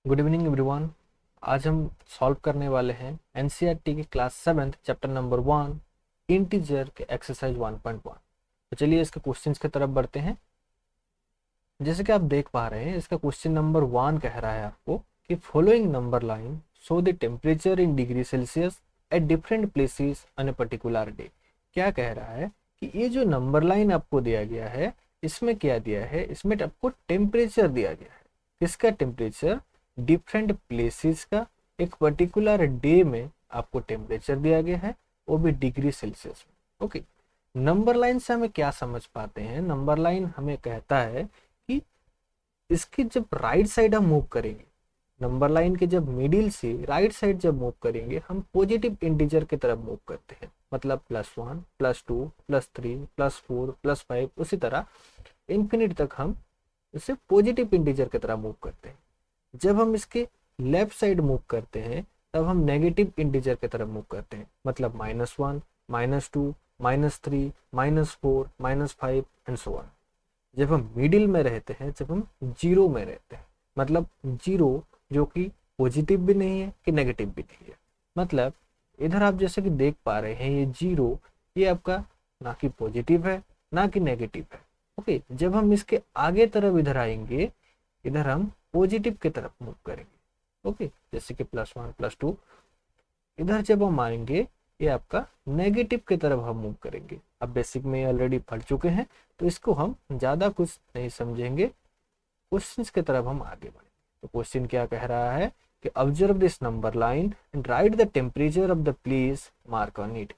Good evening everyone. आज हम solve करने वाले हैं एनसीईआरटी की क्लास 7 चैप्टर नंबर 1 इंटीजर के एक्सरसाइज 1.1। तो चलिए इसके क्वेश्चंस की तरफ बढ़ते हैं। जैसे कि आप देख पा रहे हैं, इसका क्वेश्चन नंबर 1 कह रहा है आपको कि following number line show the temperature in degree Celsius at different places on a particular day. क्या कह रहा है कि ये जो नंबर लाइन आपको दिया गया है, इसमें क्या दिया है, इसमें आपको टेम्परेचर दिया गया है। किसका टेम्परेचर? डिफरेंट प्लेसेस का। एक पर्टिकुलर डे में आपको टेम्परेचर दिया गया है, वो भी डिग्री सेल्सियस में। ओके, नंबर लाइन से हमें क्या समझ पाते हैं? नंबर लाइन हमें कहता है कि इसकी जब राइट साइड हम मूव करेंगे, नंबर लाइन के जब मिडिल से राइट साइड जब मूव करेंगे, हम पॉजिटिव इंटीजर की तरफ मूव करते हैं। मतलब +1 +2 +3 +4 +5, उसी तरह इंफिनिट तक हम इसे पॉजिटिव इंटीजर की तरह मूव करते हैं। जब हम इसके लेफ्ट साइड मूव करते हैं, तब हम नेगेटिव इंटीजर की तरफ मूव करते हैं। मतलब -1 -2 -3 -4 -5 एंड सो ऑन। जब हम मिडिल में रहते हैं, जब हम जीरो में रहते हैं, मतलब जीरो जो कि पॉजिटिव भी नहीं है कि नेगेटिव भी नहीं है। मतलब इधर आप जैसे कि देख पा रहे हैं, ये जीरो, ये आपका ना कि पॉजिटिव है ना कि नेगेटिव है। ओके, जब हम इसके आगे तरफ इधर आएंगे, इधर हम पॉजिटिव की तरफ मूव करेंगे। ओके, जैसे कि +1 +2। इधर जब हम आएंगे, ये आपका नेगेटिव की तरफ हम मूव करेंगे। अब बेसिक में ऑलरेडी पढ़ चुके हैं, तो इसको हम ज्यादा कुछ नहीं समझेंगे, क्वेश्चन की तरफ हम आगे बढ़ेंगे। तो क्वेश्चन क्या कह रहा है कि observe this number line and right the temperature of the place mark on it.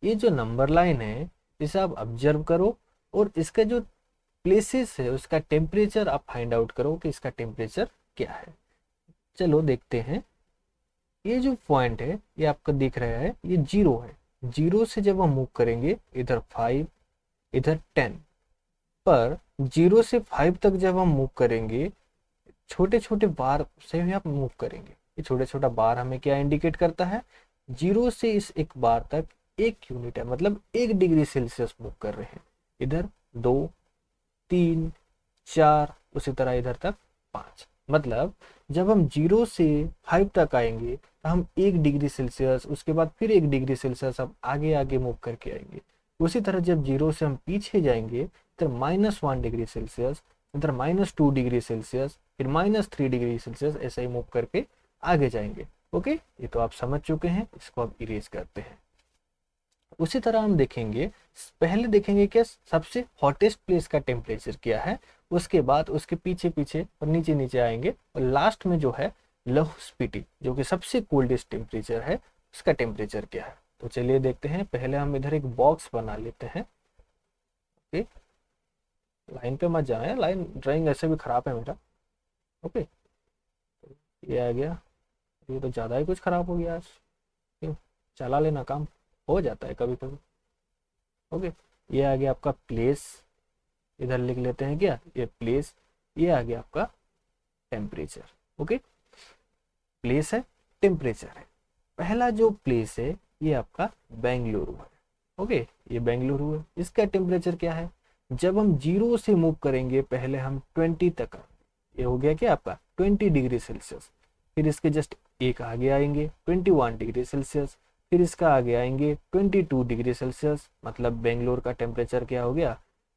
ये जो नंबर लाइन है, इसे आप ऑब्जर्व करो और इसका जो प्लेसेस है उसका टेम्परेचर आप फाइंड आउट करो कि इसका टेम्परेचर क्या है। चलो देखते हैं। ये जो पॉइंट है, ये आपको दिख रहा है, ये जीरो है। जीरो से जब हम मूव करेंगे, इधर 5 इधर 10, पर जीरो से 5 तक जब हम मूव करेंगे, छोटे छोटे बार से भी आप मूव करेंगे। ये छोटे छोटा बार हमें क्या इंडिकेट करता है? जीरो से इस एक बार तक 1 यूनिट है, मतलब 1 डिग्री सेल्सियस मूव कर रहे हैं। इधर 2 3 4, उसी तरह इधर तक 5। मतलब जब हम 0 से 5 तक आएंगे, तो हम 1 डिग्री सेल्सियस, उसके बाद फिर 1 डिग्री सेल्सियस हम आगे आगे मूव करके आएंगे। उसी तरह जब 0 से हम पीछे जाएंगे, तो -1 डिग्री सेल्सियस, इधर -2 डिग्री सेल्सियस, फिर -3 डिग्री सेल्सियस, ऐसे ही मूव करके आगे जाएंगे। ओके, ये तो आप समझ चुके हैं, इसको आप इरेज करते हैं। उसी तरह हम देखेंगे, पहले देखेंगे कि सबसे हॉटेस्ट प्लेस का टेम्परेचर क्या है, उसके बाद उसके पीछे पीछे और नीचे नीचे आएंगे, और लास्ट में जो है लौह स्पीति, जो कि सबसे कोल्डेस्ट टेम्परेचर है, उसका टेम्परेचर क्या है। तो चलिए देखते हैं। पहले हम इधर एक बॉक्स बना लेते हैं। ओके, लाइन पे मत जाए, लाइन ड्राइंग ऐसे भी खराब है मेरा। ओके, ये आ गया। ये तो ज़्यादा ही कुछ खराब हो गया आज। क्यों? चला लेना, काम हो जाता है कभी कभी। ओके, ये आ गया आपका प्लेस। इधर लिख लेते हैं क्या, ये प्लेस। ये आ गया आपका टेम्परेचर। ओके, प्लेस है, टेम्परेचर है। पहला जो प्लेस है, ये आपका बेंगलुरु है। ओके, ये बेंगलुरु है। इसका टेम्परेचर क्या है? जब हम 0 से मूव करेंगे, पहले हम 20 तक, ये हो गया क्या आपका 20 डिग्री सेल्सियस। फिर इसके जस्ट एक आगे आएंगे 21 डिग्री सेल्सियस। फिर इसका आगे आएंगे 22 डिग्री सेल्सियस। मतलब बेंगलोर का टेम्परेचर क्या हो गया?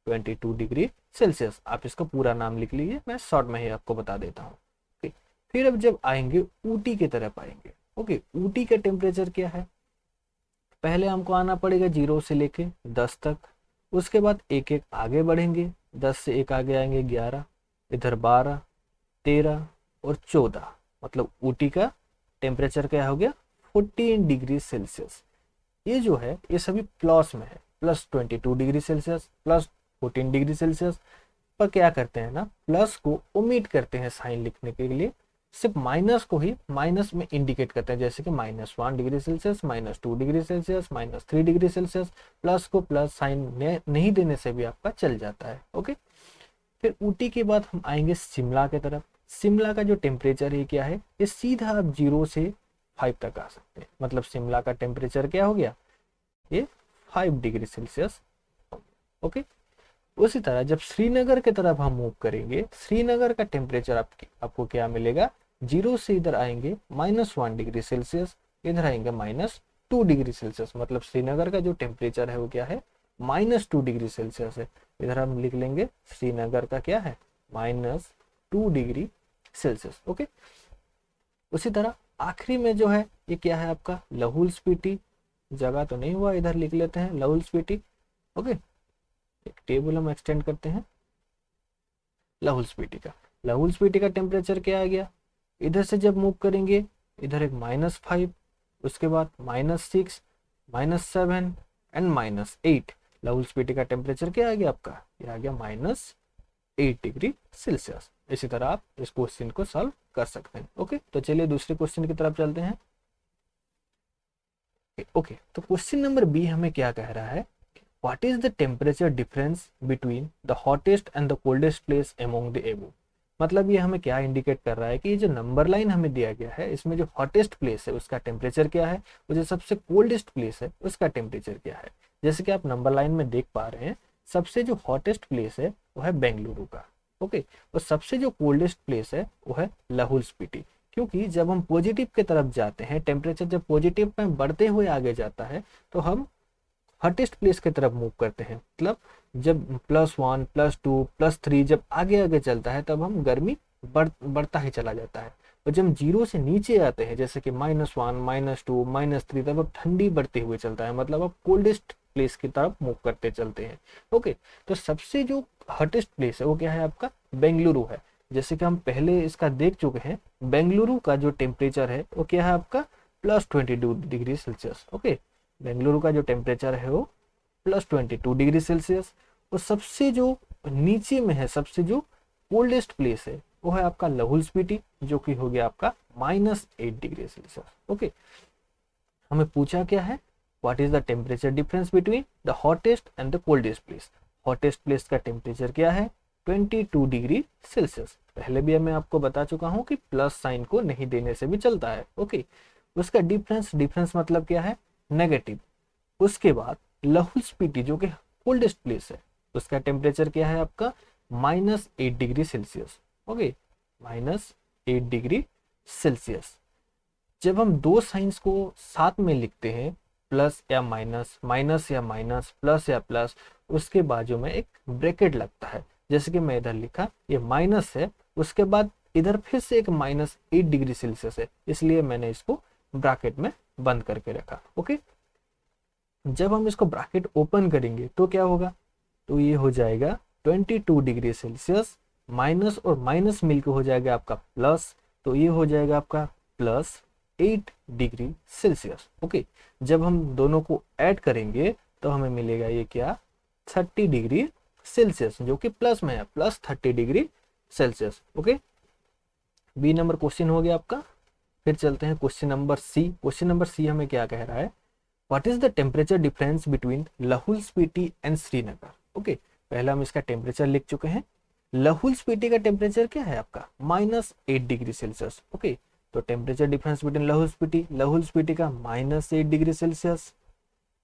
22 डिग्री सेल्सियस। आप इसका पूरा नाम लिख लीजिए, मैं शॉर्ट में ही आपको बता देता हूँ। फिर अब जब आएंगे ऊटी की तरफ आएंगे। ओके, ऊटी का टेम्परेचर क्या है? पहले हमको आना पड़ेगा 0 से लेके 10 तक। उसके बाद एक एक आगे बढ़ेंगे, 10 से एक आगे आएंगे 11, इधर 12 13 और 14। मतलब ऊटी का टेम्परेचर क्या हो गया? 14 डिग्री सेल्सियस। ये जो है, ये सभी प्लस में है, +22 डिग्री सेल्सियस, +14 डिग्री सेल्सियस। पर क्या करते हैं ना, प्लस को ओमिट करते हैं साइन लिखने के लिए, सिर्फ माइनस को ही माइनस में इंडिकेट करते हैं। जैसे कि -1 degree Celsius, -2 degree Celsius, -3 degree Celsius. Plus को प्लस साइन नहीं देने से भी आपका चल जाता है। ओके, फिर ऊटी के बाद हम आएंगे शिमला की तरफ। शिमला का जो टेम्परेचर है क्या है? ये सीधा आप 0 से 5 तक आ सकते हैं। मतलब शिमला का टेम्परेचर क्या हो गया? ये 5 डिग्री सेल्सियस। ओके, उसी तरह जब श्रीनगर की तरफ हम मूव करेंगे, श्रीनगर का टेम्परेचर आपको क्या मिलेगा, 0 से इधर आएंगे -1 डिग्री सेल्सियस, इधर आएंगे -2 डिग्री सेल्सियस। मतलब श्रीनगर का जो टेम्परेचर है वो क्या है, -2 डिग्री सेल्सियस है। इधर हम लिख लेंगे श्रीनगर का क्या है, -2 डिग्री सेल्सियस। ओके, उसी तरह आखिरी में जो है ये क्या है आपका, लाहौल स्पीति। जगह तो नहीं हुआ, इधर लिख लेते हैं लाहौल स्पीति। ओके, एक टेबल हम एक्सटेंड करते हैं लाहौल स्पीति का। लाहौल स्पीति का टेम्परेचर क्या आ गया, इधर से जब मूव करेंगे इधर एक -5, उसके बाद -6, -7 एंड -8। लाहौल स्पीति का टेम्परेचर क्या आ गया आपका, ये आ गया -8 डिग्री सेल्सियस। इसी तरह आप इस क्वेश्चन को सॉल्व कर सकते हैं। ओके, तो चलिए दूसरे क्वेश्चन की तरफ चलते हैं। ओके, तो क्वेश्चन नंबर बी हमें क्या कह रहा है, what is the temperature difference between the hottest and the coldest place among the एबो। मतलब ये हमें क्या इंडिकेट कर रहा है कि ये जो नंबर लाइन हमें दिया गया है इसमें जो हॉटेस्ट प्लेस है उसका टेम्परेचर क्या है, और जो सबसे कोल्डेस्ट प्लेस है उसका टेम्परेचर क्या है। जैसे कि आप नंबर लाइन में देख पा रहे हैं, सबसे जो हॉटेस्ट प्लेस है वो है बेंगलुरु का। ओके, और सबसे जो कोल्डेस्ट प्लेस है वो है लाहौल स्पीति। क्योंकि जब हम पॉजिटिव की तरफ जाते हैं, टेम्परेचर जब पॉजिटिव में बढ़ते हुए आगे जाता है तो हम हॉटेस्ट प्लेस की तरफ मूव करते हैं। मतलब जब +1 +2 +3 जब आगे आगे चलता है तब हम गर्मी बढ़ता ही चला जाता है। और जब 0 से नीचे आते हैं जैसे कि -1 -2 -3, तब अब ठंडी बढ़ते हुए चलता है। मतलब अब कोल्डेस्ट प्लेस की तरफ मूव करते चलते हैं। ओके, तो सबसे जो हॉटेस्ट प्लेस है वो क्या है आपका, बेंगलुरु है। जैसे कि हम पहले इसका देख चुके हैं, बेंगलुरु का जो टेम्परेचर है वो क्या है आपका, +22 डिग्री सेल्सियस। ओके, बेंगलुरु का जो टेम्परेचर है वो +22 डिग्री सेल्सियस। और सबसे जो नीचे में है, सबसे जो कोल्डेस्ट प्लेस है वो है आपका लाहौल स्पीति, जो कि हो गया आपका -8 डिग्री सेल्सियस। ओके, हमें पूछा क्या है, what is the temperature difference between the hottest and the coldest place. Hottest place का टेम्परेचर क्या है, 22 डिग्री सेल्सियस। पहले भी मैं आपको बता चुका हूं कि प्लस साइन को नहीं देने से भी चलता है। ओके, उसका डिफरेंस मतलब क्या है, नेगेटिव। उसके बाद लाहौल स्पीति जो कि कोल्डेस्ट प्लेस है उसका टेम्परेचर क्या है आपका, -8 degree Celsius. Okay, -8 degree Celsius. जब हम दो साइंस को साथ में लिखते हैं, प्लस या माइनस, माइनस या माइनस, प्लस या प्लस, उसके बाजू में एक ब्रैकेट लगता है। जैसे कि मैं इधर लिखा, ये माइनस है, उसके बाद इधर फिर से एक -8 डिग्री सेल्सियस है, इसलिए मैंने इसको ब्रैकेट में बंद करके रखा। ओके, जब हम इसको ब्रैकेट ओपन करेंगे तो क्या होगा, तो ये हो जाएगा 22 डिग्री सेल्सियस, माइनस और माइनस मिलकर हो जाएगा आपका प्लस, तो ये हो जाएगा आपका +8 डिग्री सेल्सियस। ओके, जब हम दोनों को ऐड करेंगे तो हमें मिलेगा ये क्या, 30 डिग्री सेल्सियस, जो कि प्लस में है, +30 degree Celsius. Okay, B number question हो गया आपका। फिर चलते हैं question number C. Question number C हमें क्या कह रहा है, what is the temperature difference between Lahaul Spiti and Srinagar. Okay, पहले हम इसका टेम्परेचर लिख चुके हैं। लाहौल स्पीति का टेम्परेचर क्या है आपका, -8 डिग्री सेल्सियस। ओके, तो temperature difference between Lahaul Spiti का -8 डिग्री सेल्सियस,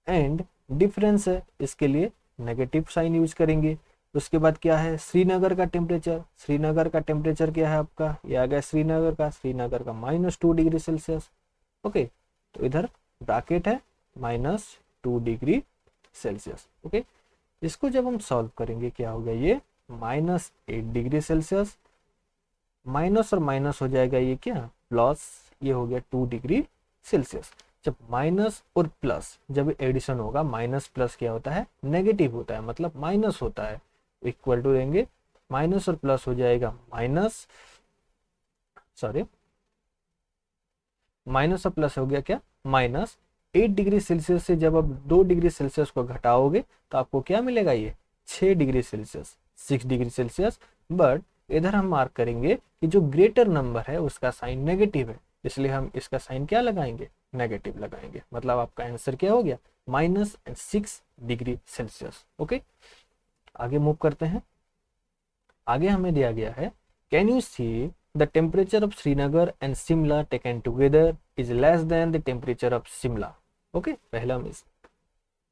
एंड डिफरेंस है इसके लिए नेगेटिव साइन यूज करेंगे। उसके बाद क्या है, श्रीनगर का टेम्परेचर क्या है आपका, ये आ गया श्रीनगर का -2 डिग्री सेल्सियस। ओके, तो इधर ब्रैकेट है -2 डिग्री सेल्सियस। ओके, इसको जब हम सॉल्व करेंगे क्या होगा, ये -8 डिग्री सेल्सियस, माइनस और माइनस हो जाएगा ये क्या, प्लस, ये हो गया 2 डिग्री सेल्सियस। जब माइनस और प्लस जब एडिशन होगा, माइनस प्लस क्या होता है, नेगेटिव होता है, मतलब माइनस होता है। इक्वल टू देंगे, माइनस और प्लस हो जाएगा माइनस और प्लस हो गया क्या, -8 डिग्री सेल्सियस से जब आप 2 डिग्री सेल्सियस को घटाओगे तो आपको क्या मिलेगा, ये 6 degree Celsius, 6 degree Celsius. But इधर हम मार्क करेंगे कि जो ग्रेटर नंबर है उसका साइन नेगेटिव है, इसलिए हम इसका साइन क्या लगाएंगे, नेगेटिव लगाएंगे। मतलब आपका आंसर क्या हो गया, -6 डिग्री सेल्सियस। ओके, आगे मूव करते हैं। आगे हमें दिया गया है, can you see the temperature of Srinagar and Shimla taken together is less than the temperature of Shimla. Okay, पहले हम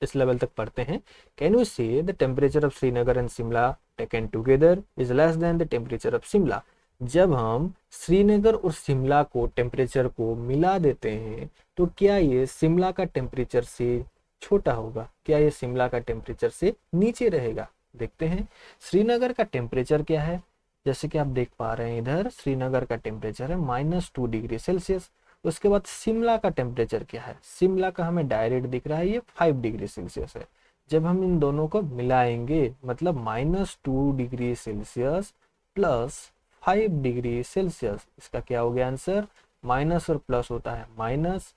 इस लेवल तक पढ़ते हैं। कैन यू से the temperature of Srinagar and Shimla taken together is less than the temperature of Shimla. जब हम श्रीनगर और शिमला को टेम्परेचर को मिला देते हैं तो क्या ये शिमला का टेम्परेचर से छोटा होगा, क्या ये शिमला का टेम्परेचर से नीचे रहेगा? देखते हैं श्रीनगर का टेम्परेचर क्या है। जैसे कि आप देख पा रहे हैं इधर श्रीनगर का टेम्परेचर है -2 डिग्री सेल्सियस। उसके बाद शिमला का टेम्परेचर क्या है, शिमला का हमें डायरेक्ट दिख रहा है ये 5 डिग्री सेल्सियस है। जब हम इन दोनों को मिलाएंगे मतलब -2 degree Celsius plus 5 degree Celsius, इसका क्या हो गया आंसर? माइनस और प्लस होता है माइनस।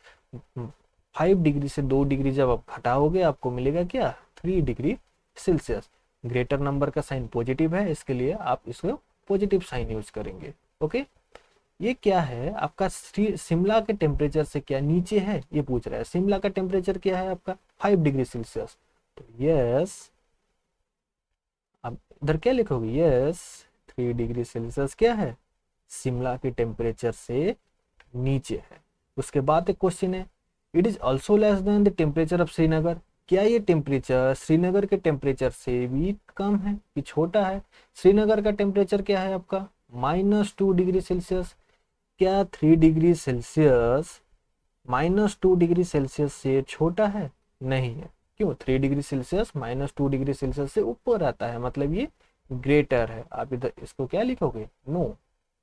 5 डिग्री से 2 डिग्री जब आप घटाओगे आपको मिलेगा क्या? 3 डिग्री सेल्सियस। ग्रेटर नंबर का साइन पॉजिटिव है, इसके लिए आप इसको पॉजिटिव साइन यूज करेंगे। ओके, ये क्या है आपका शिमला के टेम्परेचर से क्या नीचे है ये पूछ रहा है। शिमला का टेम्परेचर क्या है आपका? 5 डिग्री सेल्सियस। तो यस, अब इधर क्या लिखोगे? यस 3 डिग्री सेल्सियस क्या है? शिमला के टेम्परेचर से नीचे है। उसके बाद एक क्वेश्चन है, it is also less than the temperature of Srinagar. क्या ये टेम्परेचर श्रीनगर के टेम्परेचर से भी कम है कि छोटा है? श्रीनगर का टेम्परेचर क्या है आपका? -2 डिग्री सेल्सियस। क्या 3 डिग्री सेल्सियस -2 डिग्री सेल्सियस से छोटा है? नहीं है। क्यों? 3 डिग्री सेल्सियस -2 डिग्री सेल्सियस से ऊपर आता है, मतलब ये ग्रेटर है। आप इधर इसको क्या लिखोगे? No,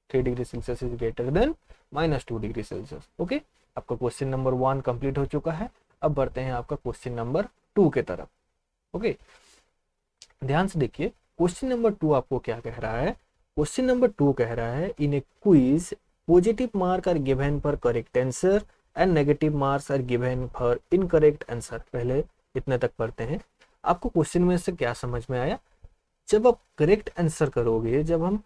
3 degree Celsius is greater than -2 degree Celsius. Okay, आपका क्वेश्चन नंबर 1 कंप्लीट हो चुका है। अब बढ़ते हैं आपका क्वेश्चन नंबर 2 के तरफ। ओके, ध्यान से देखिए क्वेश्चन नंबर 2 आपको क्या कह रहा है। क्वेश्चन नंबर 2 कह रहा है, in a quiz positive mark are given for correct answer and negative marks are given for incorrect answer. पहले इतने तक पढ़ते हैं। आपको क्वेश्चन में से क्या समझ में आया? जब आप करेक्ट आंसर करोगे, जब हम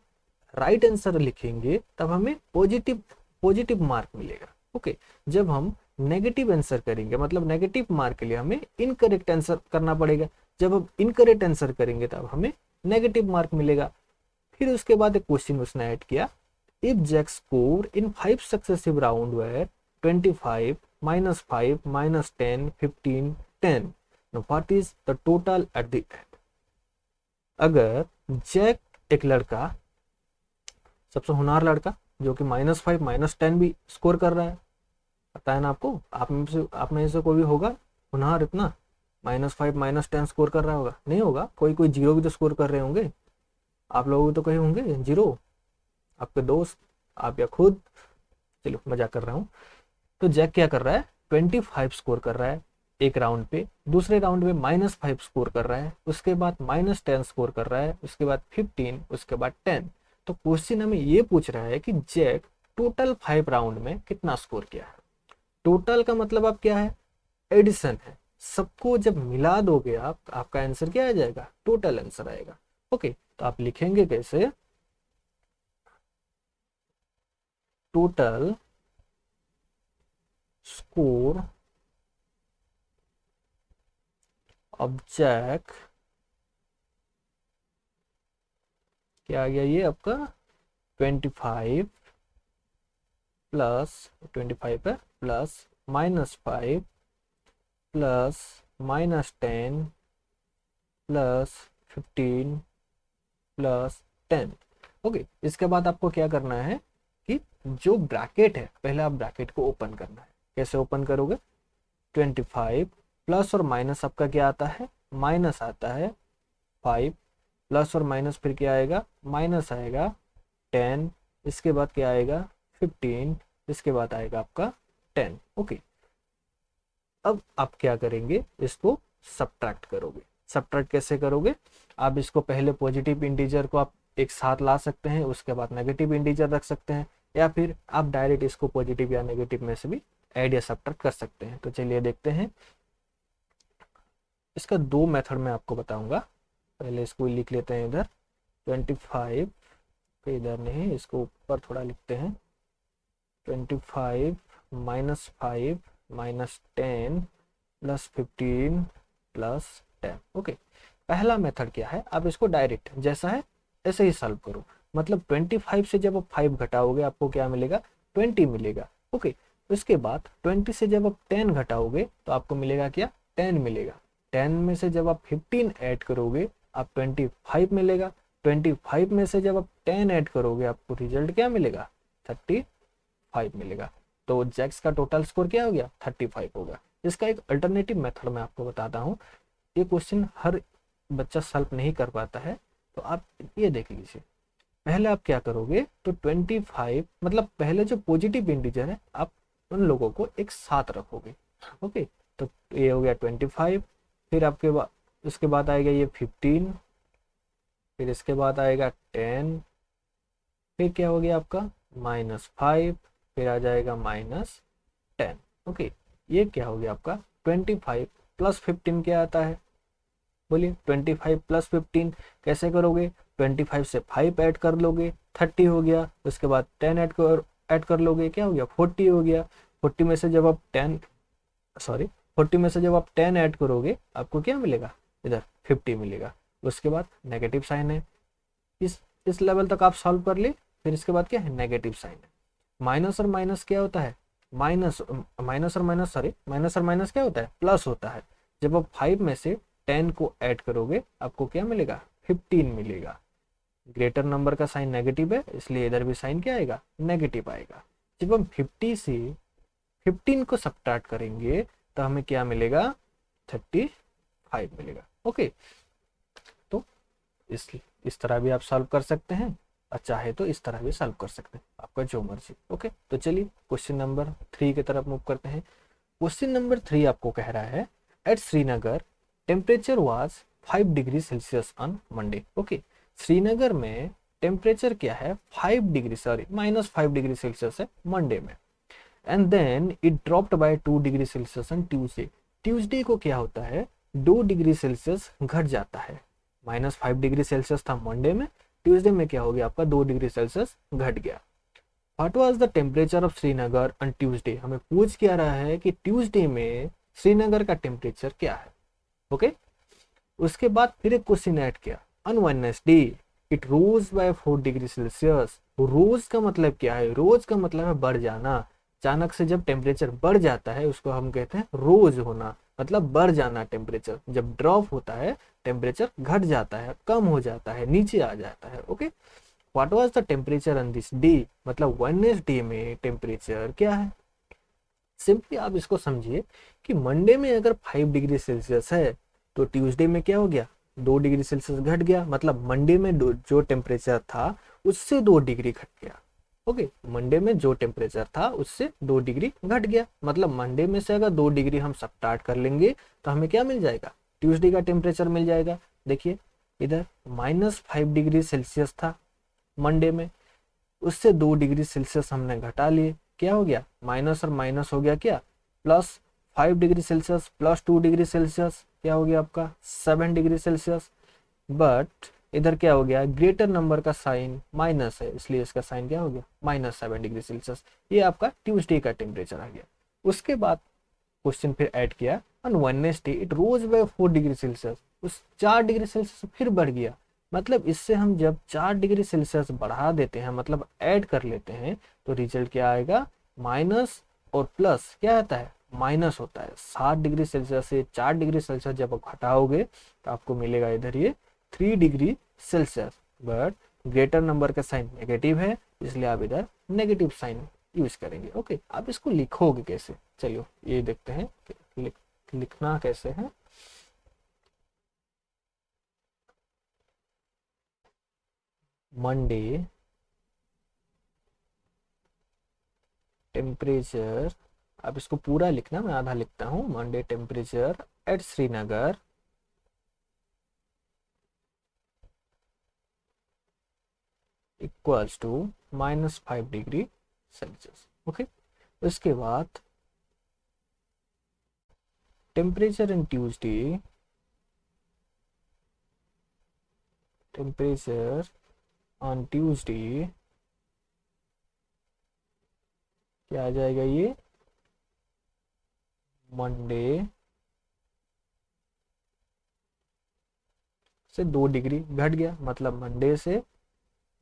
राइट आंसर लिखेंगे तब हमें पॉजिटिव मार्क मिलेगा। ओके, जब हम नेगेटिव आंसर करेंगे मतलब नेगेटिव मार्क के लिए हमें इनकरेक्ट आंसर करना पड़ेगा। जब हम इनकरेक्ट आंसर करेंगे तब हमें नेगेटिव मार्क मिलेगा। फिर उसके बाद एक क्वेश्चन उसने ऐड किया, if Jack score in 5 successive round where 25 -5 -10 15 10, what is the total at the end. अगर जैक एक लड़का, सबसे होनहार लड़का जो कि -5 -10 भी स्कोर कर रहा है, पता है ना आपको, आप में से कोई भी होगा होनहार इतना -5 -10 स्कोर कर रहा होगा? नहीं होगा, कोई कोई 0 भी तो स्कोर कर रहे होंगे। आप लोग तो कहीं होंगे 0, आपके दोस्त, आप या खुद। चलो मजाक कर रहा हूँ। तो जैक क्या कर रहा है? 25 स्कोर कर रहा है एक राउंड पे, दूसरे राउंड में -5 स्कोर कर रहा है, उसके बाद -10 स्कोर कर रहा है, उसके बाद 15, उसके बाद 10। तो क्वेश्चन हमें ये पूछ रहा है कि जैक टोटल 5 राउंड में कितना स्कोर किया है। टोटल का मतलब आप क्या है? एडिशन है। सबको जब मिला दोगे आप, आपका आंसर क्या आ जाएगा? टोटल आंसर आएगा। ओके, तो आप लिखेंगे कैसे? टोटल स्कोर ऑफ जैक, क्या आ गया ये आपका? 25 प्लस 25 है plus -5 plus -10 plus 15 plus 10। Okay, इसके बाद आपको क्या करना है कि जो ब्रैकेट है पहले आप ब्रैकेट को ओपन करना है। कैसे ओपन करोगे? 25 प्लस और माइनस आपका क्या आता है? माइनस आता है 5, प्लस और माइनस फिर क्या आएगा? माइनस आएगा 10, इसके बाद क्या आएगा? 15, इसके बाद आएगा आपका 10। ओके, अब आप क्या करेंगे? इसको सब्ट्रैक्ट करोगे। सब्ट्रैक्ट कैसे करोगे? आप इसको पहले पॉजिटिव इंटीजर को आप एक साथ ला सकते हैं, उसके बाद नेगेटिव इंटीजर रख सकते हैं, या फिर आप डायरेक्ट इसको पॉजिटिव या नेगेटिव में से भी ऐड या सब्ट्रैक्ट कर सकते हैं। तो चलिए देखते हैं। इसका 2 मेथड मैं आपको बताऊंगा। पहले इसको लिख लेते हैं इधर 25 पे, इधर नहीं, इसको ऊपर थोड़ा लिखते हैं। 25 -5 -10 प्लस 15 प्लस 10। ओके, पहला मेथड क्या है? आप इसको डायरेक्ट जैसा है ऐसे ही सॉल्व करो। मतलब 25 से जब आप 5 घटाओगे आपको क्या मिलेगा? 20 मिलेगा। ओके, उसके बाद 20 से जब आप 10 घटाओगे तो आपको मिलेगा क्या? 10 मिलेगा। 10 में से जब आप 15 ऐड करोगे आप 25 मिलेगा, 25 में से जब आप 10 ऐड करोगे आपको रिजल्ट क्या मिलेगा, 35 मिलेगा। तो जैक्स का टोटल स्कोर क्या हो गया, 35 होगा। इसका एक अल्टरनेटिव मेथड मैं आपको बताता हूँ, ये क्वेश्चन हर बच्चा सॉल्व नहीं कर पाता है, तो आप ये देख लीजिए। पहले आप क्या करोगे, तो 25 मतलब पहले जो पॉजिटिव इंटीजर है आप उन लोगों को एक साथ रखोगे। ओके, तो ये हो गया 25, फिर आपके बाद उसके बाद आएगा ये 15, फिर इसके बाद आएगा 10, फिर क्या हो गया आपका -5, फिर आ जाएगा -10। ओके, ये क्या हो गया आपका 25 प्लस 15 क्या आता है, बोलिए 25 प्लस 15 कैसे करोगे, 25 से 5 ऐड कर लोगे 30 हो गया, उसके बाद 10 ऐड कर लोगे क्या हो गया 40 हो गया। 40 में से जब आप 10 ऐड करोगे आपको क्या मिलेगा, इधर 50 मिलेगा। उसके बाद नेगेटिव साइन है, इस लेवल तक आप सॉल्व कर ले, फिर इसके बाद क्या है नेगेटिव साइन है। माइनस और माइनस क्या होता है, माइनस और माइनस क्या होता है, प्लस होता है। जब आप 5 में से 10 को ऐड करोगे आपको क्या मिलेगा, 15 मिलेगा। ग्रेटर नंबर का साइन नेगेटिव है इसलिए इधर भी साइन क्या आएगा, नेगेटिव आएगा। जब हम 50 से 15 को सब्ट्रैक्ट करेंगे तो हमें क्या मिलेगा, 35 मिलेगा। ओके, तो इस तरह भी आप सॉल्व कर सकते हैं और चाहे तो इस तरह भी सॉल्व कर सकते हैं, आपका जो मर्जी। ओके, तो चलिए क्वेश्चन नंबर 3 की तरफ मूव करते हैं। क्वेश्चन नंबर 3 आपको कह रहा है at Srinagar temperature was 5 degree Celsius on Monday. Okay, Srinagar में टेम्परेचर क्या है, -5 डिग्री सेल्सियस है मंडे में, and then it dropped by 2 degree Celsius on Tuesday. Tuesday को क्या होता है, 2 डिग्री सेल्सियस घट जाता है। -5 डिग्री सेल्सियस था मंडे में, ट्यूसडे में क्या हो गया आपका 2 डिग्री सेल्सियस घट गया। What was the temperature of Srinagar on Tuesday, हमें पूछ क्या रहा है कि ट्यूसडे में श्रीनगर का टेम्परेचर क्या है। ओके, उसके बाद फिर एक क्वेश्चन ऐड किया, on Wednesday it rose by 4 degree Celsius. Rose का मतलब क्या है, रोज का मतलब है बढ़ जाना। अचानक से जब टेम्परेचर बढ़ जाता है उसको हम कहते हैं रोज होना, मतलब बढ़ जाना टेम्परेचर। जब ड्रॉप होता है टेम्परेचर घट जाता है, कम हो जाता है, नीचे आ जाता है। Okay, what was the temperature on this day, मतलब वेडनेसडे में टेम्परेचर क्या है। सिंपली आप इसको समझिए कि मंडे में अगर 5 डिग्री सेल्सियस है तो ट्यूसडे में क्या हो गया, 2 डिग्री सेल्सियस घट गया, मतलब मंडे में जो टेम्परेचर था उससे 2 डिग्री घट गया। ओके, मंडे में जो टेम्परेचर था उससे 2 डिग्री घट गया, मतलब मंडे में से अगर 2 डिग्री हम सब्ट्रैक्ट कर लेंगे तो हमें क्या मिल जाएगा, ट्यूसडे का टेम्परेचर मिल जाएगा। देखिए इधर -5 डिग्री सेल्सियस था मंडे में, उससे 2 डिग्री सेल्सियस हमने घटा लिए, क्या हो गया माइनस और माइनस हो गया क्या, +5 degree Celsius plus 2 degree Celsius क्या हो गया आपका 7 डिग्री सेल्सियस। बट इधर क्या हो गया, ग्रेटर नंबर का साइन माइनस है इसलिए इसका साइन क्या हो गया -7 डिग्री सेल्सियस। ये आपका ट्यूसडे का टेम्परेचर आ गया। उसके बाद क्वेश्चन फिर ऐड किया, on Wednesday it rose by 4 degree Celsius, उस 4 डिग्री सेल्सियस फिर बढ़ गया। मतलब इससे हम जब 4 डिग्री सेल्सियस बढ़ा देते हैं, मतलब ऐड कर लेते हैं, तो रिजल्ट क्या आएगा, माइनस और प्लस क्या आता है, माइनस होता है। 7 डिग्री सेल्सियस से 4 डिग्री सेल्सियस जब आप घटाओगे तो आपको मिलेगा इधर ये 3 degree Celsius. But greater number का साइन नेगेटिव है इसलिए आप इधर नेगेटिव साइन यूज करेंगे। ओके, आप इसको लिखोगे कैसे, चलिए ये देखते हैं लिखना कैसे है। मंडे टेम्परेचर, आप इसको पूरा लिखना, मैं आधा लिखता हूँ। Monday temperature at Srinagar equals to -5 degree Celsius. Okay, उसके बाद temperature in Tuesday, temperature on Tuesday क्या आ जाएगा, ये मंडे से 2 डिग्री घट गया, मतलब मंडे से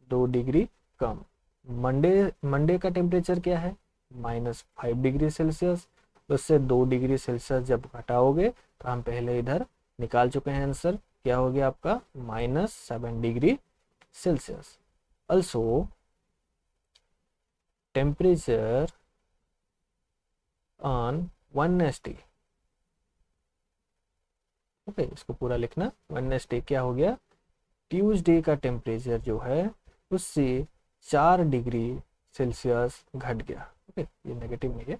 2 डिग्री कम। मंडे का टेम्परेचर क्या है, -5 डिग्री सेल्सियस, उससे 2 डिग्री सेल्सियस जब घटाओगे तो हम पहले इधर निकाल चुके हैं आंसर, क्या हो गया आपका -7 degree Celsius. Also temperature on Wednesday, okay इसको पूरा लिखना, वेडनेसडे क्या हो गया, ट्यूसडे का टेम्परेचर जो है उससे 4 डिग्री सेल्सियस घट गया। ओके ये नेगेटिव नहीं है,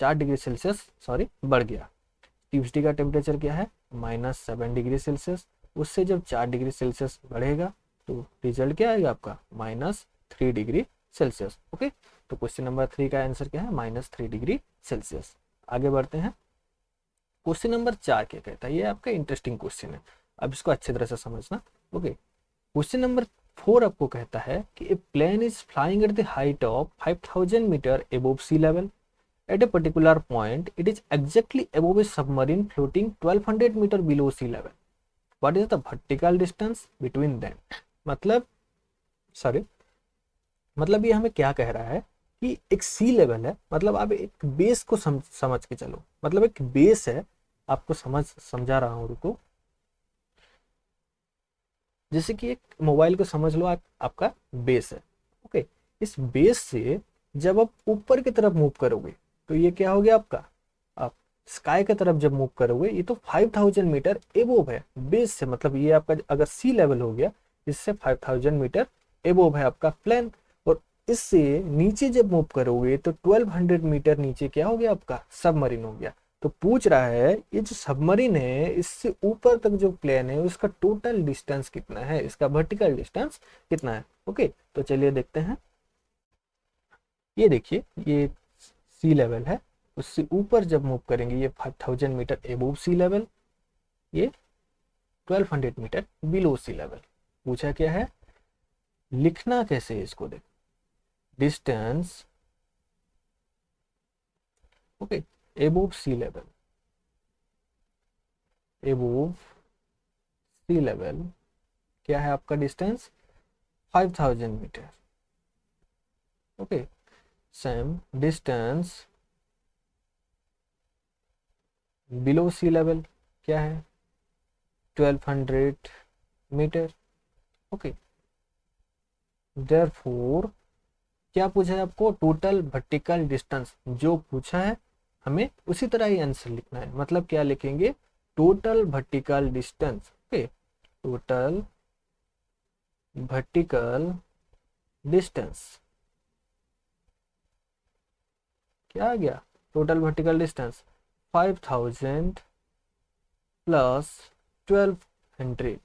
4 डिग्री सेल्सियस सॉरी बढ़ गया। ट्यूसडे का टेम्परेचर क्या है -7 डिग्री सेल्सियस, उससे जब 4 डिग्री सेल्सियस बढ़ेगा तो रिजल्ट क्या आएगा आपका -3 डिग्री सेल्सियस। ओके तो क्वेश्चन नंबर 3 का आंसर क्या है -3 डिग्री सेल्सियस। आगे बढ़ते हैं, क्वेश्चन नंबर 4 क्या कहता है, ये आपका इंटरेस्टिंग क्वेश्चन है, अब इसको अच्छी तरह से समझना। ओके क्वेश्चन नंबर 4 आपको कहता है कि a plane is flying at the height of 5000 metre above sea level, at a particular point it is exactly above a submarine floating 1200 meter below sea level. What is the vertical distance between them? मतलब sorry मतलब ये हमें क्या कह रहा है कि एक सी लेवल है, मतलब आप एक बेस को समझ के चलो, मतलब एक बेस है, आपको समझा रहा हूँ, रुको। जैसे कि एक मोबाइल को समझ लो, आपका बेस है। ओके इस बेस से जब आप ऊपर की तरफ मूव करोगे तो ये क्या हो गया आपका, आप स्काई की तरफ जब मूव करोगे, ये तो 5000 मीटर एबोव है बेस से, मतलब ये आपका अगर सी लेवल हो गया, इससे 5000 मीटर एबोव है आपका प्लेन, और इससे नीचे जब मूव करोगे तो 1200 मीटर नीचे क्या हो गया आपका सबमरीन हो गया। तो पूछ रहा है ये जो सबमरीन है इससे ऊपर तक जो प्लेन है उसका टोटल डिस्टेंस कितना है, इसका वर्टिकल डिस्टेंस कितना है। ओके तो चलिए देखते हैं, ये देखिए ये सी लेवल है, उससे ऊपर जब मूव करेंगे ये 5000 मीटर एबोव सी लेवल, ये 1200 मीटर बिलो सी लेवल। पूछा क्या है, लिखना कैसे है इसको, देख distance okay above sea level, above sea level क्या है आपका distance 5000 metre. Okay same distance below sea level क्या है 1200 मीटर। ओके देयरफॉर क्या पूछा है आपको, टोटल वर्टिकल डिस्टेंस, जो पूछा है हमें उसी तरह ही आंसर लिखना है, मतलब क्या लिखेंगे total vertical distance. Okay total vertical distance क्या आ गया, total vertical distance 5000 plus 1200,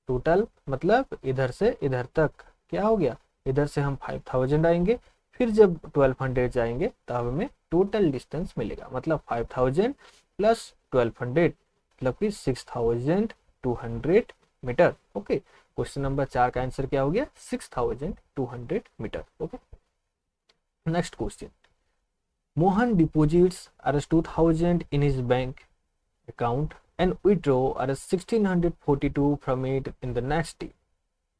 total मतलब इधर से इधर तक क्या हो गया, इधर से हम 5000 आएंगे, फिर जब 1200 जाएंगे तब हमें टोटल डिस्टेंस मिलेगा, मतलब 5000 प्लस 1200 मतलब कि 6200 मीटर। ओके क्वेश्चन नंबर 4 का आंसर क्या हो गया 6200 metre. Okay next question, Mohan deposits Rs 2000 in his bank account and withdraw Rs 1642 from it in the next day.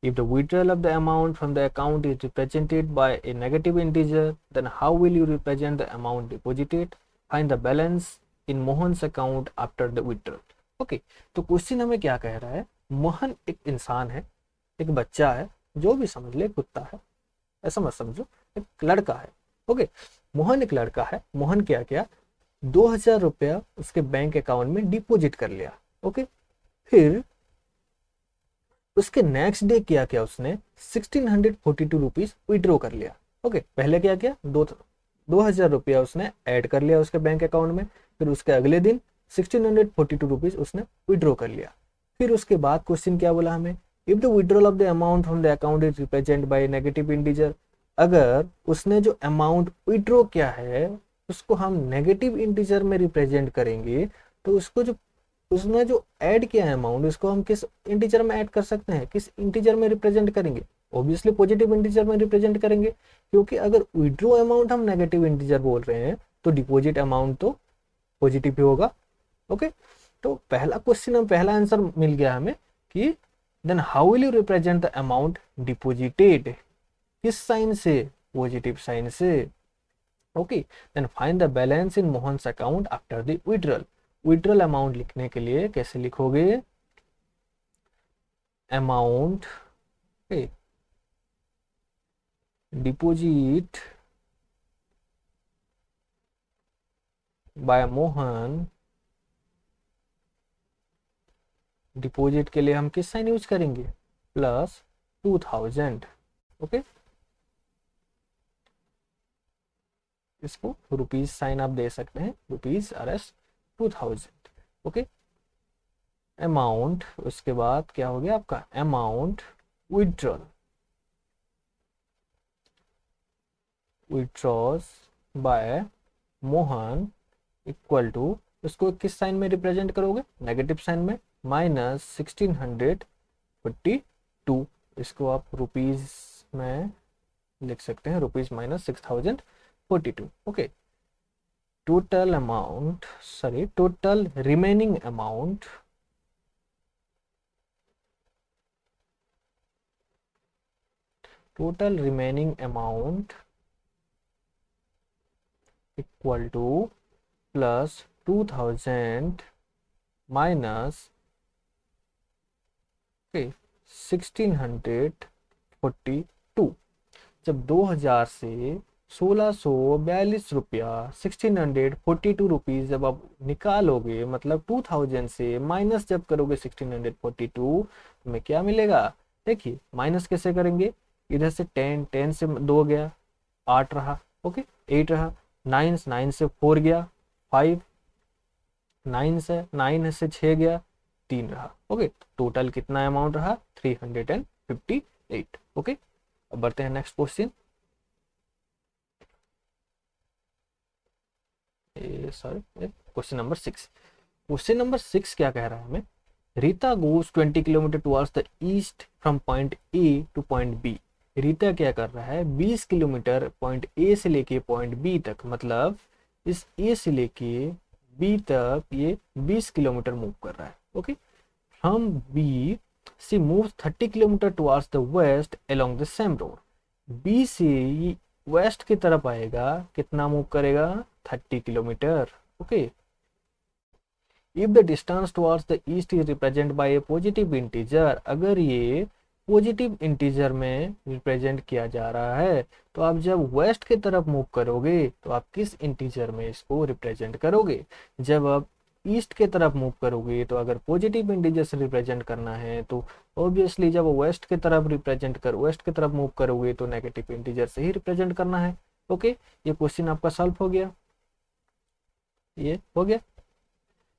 If the withdrawal of the amount from the account is represented by a negative integer, then how will you represent the amount deposited? Find the balance in Mohan's account after the withdrawal. Okay, तो question हमें क्या कह रहा है, मोहन एक इंसान है, एक बच्चा है, जो भी समझ ले, कुत्ता है, ऐसा मत समझो, एक लड़का है। ओके मोहन एक लड़का है, मोहन क्या किया 2000 रुपया उसके बैंक अकाउंट में डिपॉजिट कर लिया। ओके फिर उसके नेक्स्ट डे क्या किया, उसने 1642 रुपीज विड्रॉ कर लिया। ओके पहले क्या किया 2000 रुपया उसने ऐड कर लिया उसके बैंक अकाउंट में, फिर उसके अगले दिन 1642 रुपीज उसने विड्रॉ कर लिया। फिर उसके बाद क्वेश्चन क्या बोला हमें, if the withdrawal of the amount from the account is represent by negative integer, अगर उसने जो अमाउंट विड्रॉ किया है उसको हम नेगेटिव इंटीजर में रिप्रेजेंट करेंगे, तो उसको जो उसने जो ऐड किया है अमाउंट, उसको हम किस इंटीजर में ऐड कर सकते हैं, किस इंटीजर में रिप्रेजेंट करेंगे, ऑब्वियसली पॉजिटिव इंटीजर में रिप्रेजेंट करेंगे, क्योंकि अगर विड्रॉ अमाउंट हम नेगेटिव इंटीजर बोल रहे हैं तो डिपॉजिट अमाउंट तो पॉजिटिव ही होगा। ओके तो पहला क्वेश्चन हम पहला आंसर मिल गया हमें कि then how will you represent the amount deposited, किस साइन से, पॉजिटिव साइन से। Okay then find the balance in Mohan's account after the withdrawal, withdrawal amount लिखने के लिए कैसे लिखोगे, amount deposit by Mohan, deposit के लिए हम किस साइन यूज करेंगे, प्लस 2000। ओके, इसको रुपीज साइन आप दे सकते हैं, रुपीज RS 2000। ओके, अमाउंट, उसके बाद क्या हो गया आपका, amount withdrawal, withdraws by Mohan equal to, इसको किस साइन में रिप्रेजेंट करोगे, नेगेटिव साइन में, -1642। इसको आप रुपीज में लिख सकते हैं, rupees -6042। Okay, total amount, sorry total remaining amount, total remaining amount equal to plus 2000 minus 1642। जब 2000 से 1642 रुपया 1642 रुपीज जब आप निकालोगे, मतलब 2000 से माइनस जब करोगे 1642, हमें क्या मिलेगा, देखिए माइनस कैसे करेंगे, इधर से 10 से 2 गया 8 रहा, ओके 8 रहा, 9 से 4 गया 5, 9 से 6 गया 3 रहा। ओके, टोटल कितना अमाउंट रहा, 358। ओके, अब बढ़ते हैं next question. Sorry, question number 6। Question number 6 क्या कह रहा है हमें, Rita goes 20 kilometre towards the east from point A to point B. Rita क्या कर रहा है, 20 किलोमीटर पॉइंट ए से लेके पॉइंट बी तक, मतलब इस ए से लेके बी तक ये 20 किलोमीटर मूव कर रहा है। Okay, from B C move 30 kilometre towards the west along the same road. B से ये वेस्ट की तरफ आएगा, कितना मूव करेगा, 30 kilometre. Okay, if the distance towards the east is represent by A positive integer, अगर ये पॉजिटिव इंटीजर में रिप्रेजेंट किया जा रहा है, तो आप जब वेस्ट की तरफ मूव करोगे तो आप किस इंटीजर में इसको रिप्रेजेंट करोगे, जब आप ईस्ट की तरफ मूव करोगे तो अगर पॉजिटिव इंटीजर से रिप्रेजेंट करना है तो ऑब्वियसली जब वेस्ट की तरफ वेस्ट की तरफ मूव करोगे तो नेगेटिव इंटीजर से ही रिप्रेजेंट करना है। ओके, ये क्वेश्चन आपका सॉल्व हो गया, ये हो गया।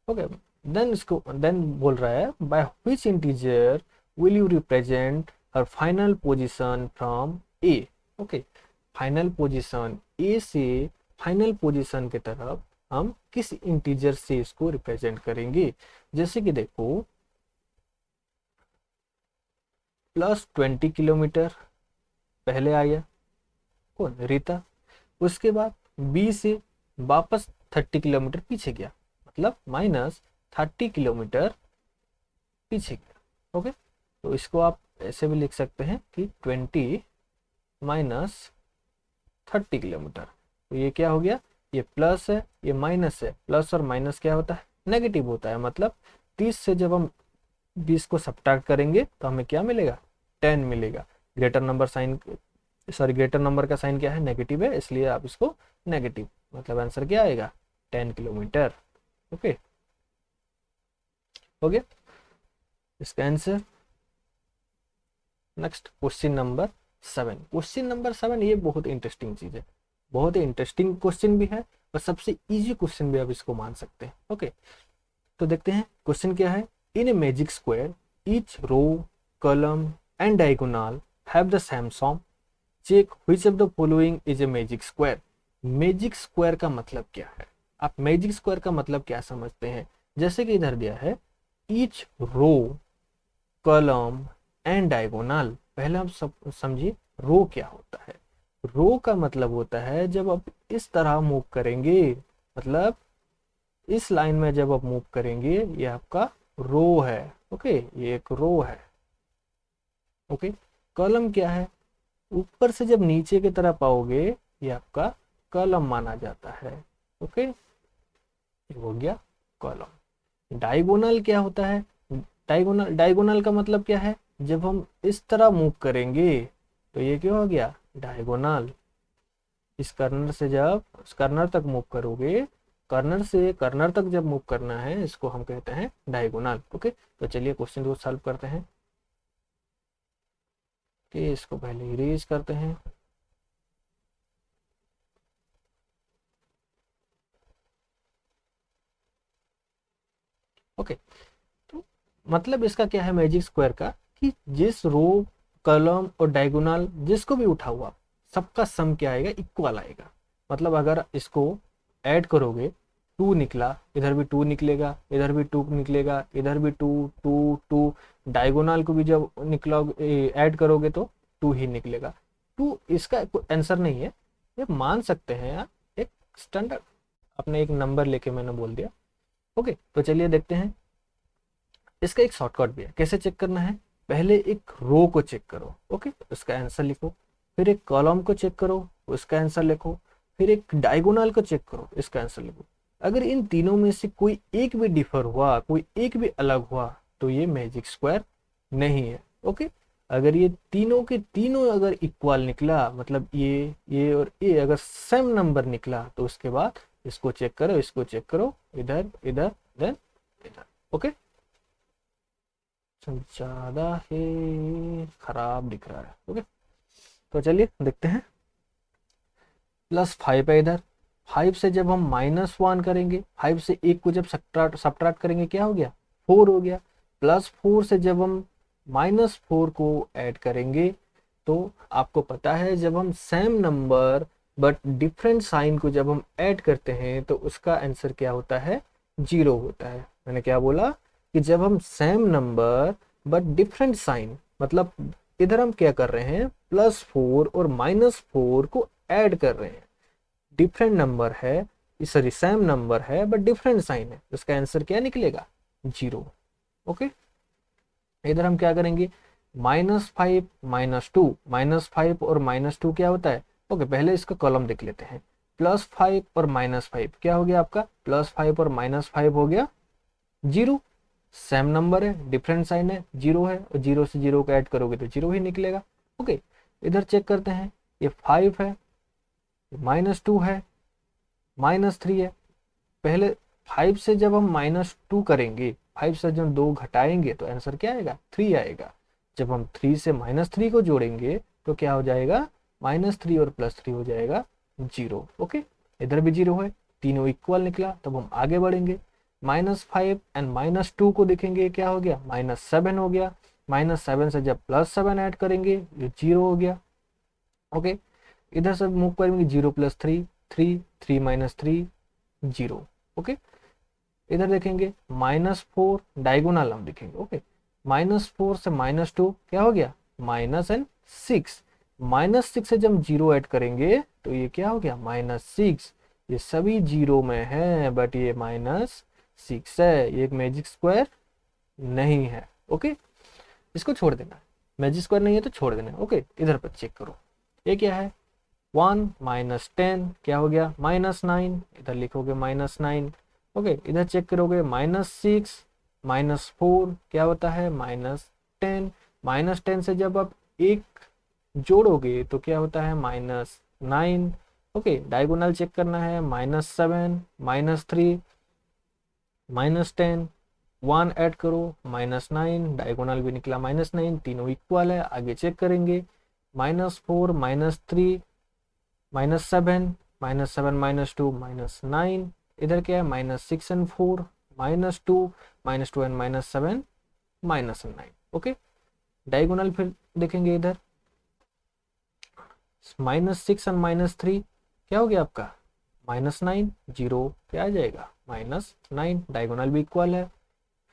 ओके, देन बोल रहा है by which integer will you represent her final position from A। Okay, final position A से फाइनल पोजीशन की तरफ हम किस इंटीजर से इसको रिप्रेजेंट करेंगे, जैसे कि देखो +20 किलोमीटर पहले आया कौन, रीता, उसके बाद B से वापस 30 किलोमीटर पीछे गया, मतलब -30 किलोमीटर पीछे गया। ओके, तो इसको आप ऐसे भी लिख सकते हैं कि 20 - 30 किलोमीटर। तो ये क्या हो गया, ये प्लस है ये माइनस है, प्लस और माइनस क्या होता है, नेगेटिव होता है, मतलब 30 से जब हम 20 को सब्ट्रैक्ट करेंगे तो हमें क्या मिलेगा, 10 मिलेगा। Greater number sign, sorry greater number का साइन क्या है, नेगेटिव है, इसलिए आप इसको नेगेटिव, मतलब आंसर क्या आएगा, 10 किलोमीटर। ओके, हो गया इसका answer. Next question number 7। Question number 7 ये बहुत इंटरेस्टिंग चीज है, बहुत ही इंटरेस्टिंग क्वेश्चन भी है और सबसे इजी क्वेश्चन भी आप इसको मान सकते हैं। ओके, तो देखते हैं क्वेश्चन क्या है। In a magic square each row column and diagonal have the same sum, check which of the following is a magic square. Magic square का मतलब क्या है, आप मैजिक स्क्वायर का मतलब क्या समझते हैं, जैसे कि इधर दिया है each row column and diagonal. पहले आप सब समझिए रो क्या होता है। रो का मतलब होता है जब आप इस तरह मूव करेंगे, मतलब इस लाइन में जब आप मूव करेंगे ये आपका रो है। ओके, ये एक रो है। ओके, कॉलम क्या है, ऊपर से जब नीचे की तरफ आओगे ये आपका कॉलम माना जाता है। ओके, हो गया। कॉलम। डायगोनल क्या होता है? डायगोनल का मतलब क्या है? जब हम इस तरह मूव करेंगे तो ये क्या हो गया? डायगोनल। इस कर्नर से जब इस कर्नर तक मूव करोगे, कर्नर से कर्नर तक जब मूव करना है, इसको हम कहते हैं डायगोनल। ओके, तो चलिए क्वेश्चन को सॉल्व करते हैं। कि इसको पहले इरेज करते हैं। ओके, तो मतलब इसका क्या है मैजिक स्क्वायर का, कि जिस रो, कॉलम और डायगोनल जिसको भी उठा हुआ, सबका सम क्या आएगा? इक्वल आएगा। मतलब अगर इसको ऐड करोगे, 2 निकला, इधर भी 2 निकलेगा, इधर भी 2 निकलेगा, इधर भी 2 2 2, डायगोनल को भी जब निकला ऐड करोगे तो 2 ही निकलेगा। 2 इसका आंसर नहीं है, ये मान सकते हैं यार, एक स्टैंडर्ड अपने एक नंबर लेके मैंने बोल दिया। ओके, तो चलिए देखते हैं। इसका एक शॉर्टकट भी है, कैसे चेक करना है? पहले एक रो को चेक करो, ओके, उसका आंसर लिखो। फिर एक कॉलम को चेक करो, उसका आंसर लिखो। फिर एक डायगोनल को चेक करो, इसका आंसर लिखो। अगर इन तीनों में से कोई एक भी डिफर हुआ, कोई एक भी अलग हुआ, तो ये मैजिक स्क्वायर नहीं है। ओके, अगर ये तीनों के तीनों अगर इक्वल निकला, मतलब ये और ये अगर सेम नंबर निकला, तो उसके बाद इसको चेक करो, इसको चेक करो, इधर इधर देन इधर। ओके, ज्यादा ही खराब दिख रहा है। ओके, तो चलिए देखते हैं। +5 है इधर। 5 से जब हम -1 करेंगे, 5 से 1 को जब सब्ट्रैक्ट करेंगे, क्या हो गया? 4 हो गया। +4 से जब हम -4 को ऐड करेंगे, तो आपको पता है जब हम same number but different sign को जब हम ऐड करते हैं तो उसका आंसर क्या होता है? 0 होता है। मैंने क्या बोला? कि जब हम same number but different sign, मतलब इधर हम क्या कर रहे हैं? +4 और -4 को ऐड कर रहे हैं। डिफरेंट नंबर है, सॉरी सेम नंबर है बट डिफरेंट साइन है, उसका आंसर क्या निकलेगा? 0। ओके, इधर हम क्या करेंगे? -5 -2, -5 और -2 क्या होता है? ओके, पहले इसका कॉलम देख लेते हैं। +5 और -5 क्या हो गया आपका? +5 और -5 हो गया 0। सेम नंबर है, डिफरेंट साइन है, 0 है, और 0 से 0 को ऐड करोगे तो 0 ही निकलेगा। ओके, इधर चेक करते हैं। ये 5 है, -2 है, -3 है। पहले 5 से जब हम -2 करेंगे, 5 से जब 2 घटाएंगे तो आंसर क्या आएगा? 3 आएगा। जब हम 3 से -3 को जोड़ेंगे तो क्या हो जाएगा? -3 और +3 हो जाएगा 0। ओके, इधर भी 0 है, तीनों इक्वल निकला, तब हम आगे बढ़ेंगे। -5 एंड -2 को देखेंगे, क्या हो गया? -7 हो गया। -7 से जब +7 ऐड करेंगे, ये 0 हो गया। ओके, इधर से मूव करेंगे, 0 + 3 3 3 -3 0। ओके, इधर देखेंगे -4, डायगोनल हम देखेंगे। ओके, -4 से -2 क्या हो गया? -6। -6 से जब 0 ऐड करेंगे तो ये क्या हो गया? -6। ये सभी 0 में है बट ये -6 है, ये एक मैजिक स्क्वायर नहीं है। ओके, इसको छोड़ देना, मैजिक स्क्वायर नहीं है तो छोड़ देना। ओके, इधर पर चेक करो, ये क्या है? 1 -10 क्या हो गया? -9, इधर लिखोगे -9। ओके, इधर चेक करोगे, -6 -4 क्या होता है? -10। -10 से जब आप 1 जोड़ोगे तो क्या होता है? -9। ओके, डायगोनल चेक करना है, -7 -3 -10, 1 ऐड करो, -9, डायगोनल भी निकला -9, तीनों इक्वल है। आगे चेक करेंगे, -4 -3 -7 -7 -2 -9, इधर क्या है? -6 एंड 4 -2 -2 एंड -7 -9। ओके, डायगोनल फिर देखेंगे, इधर -6 एंड -3 क्या हो गया आपका? -9, 0 क्या आ जाएगा? -9, डायगोनल भी इक्वल है।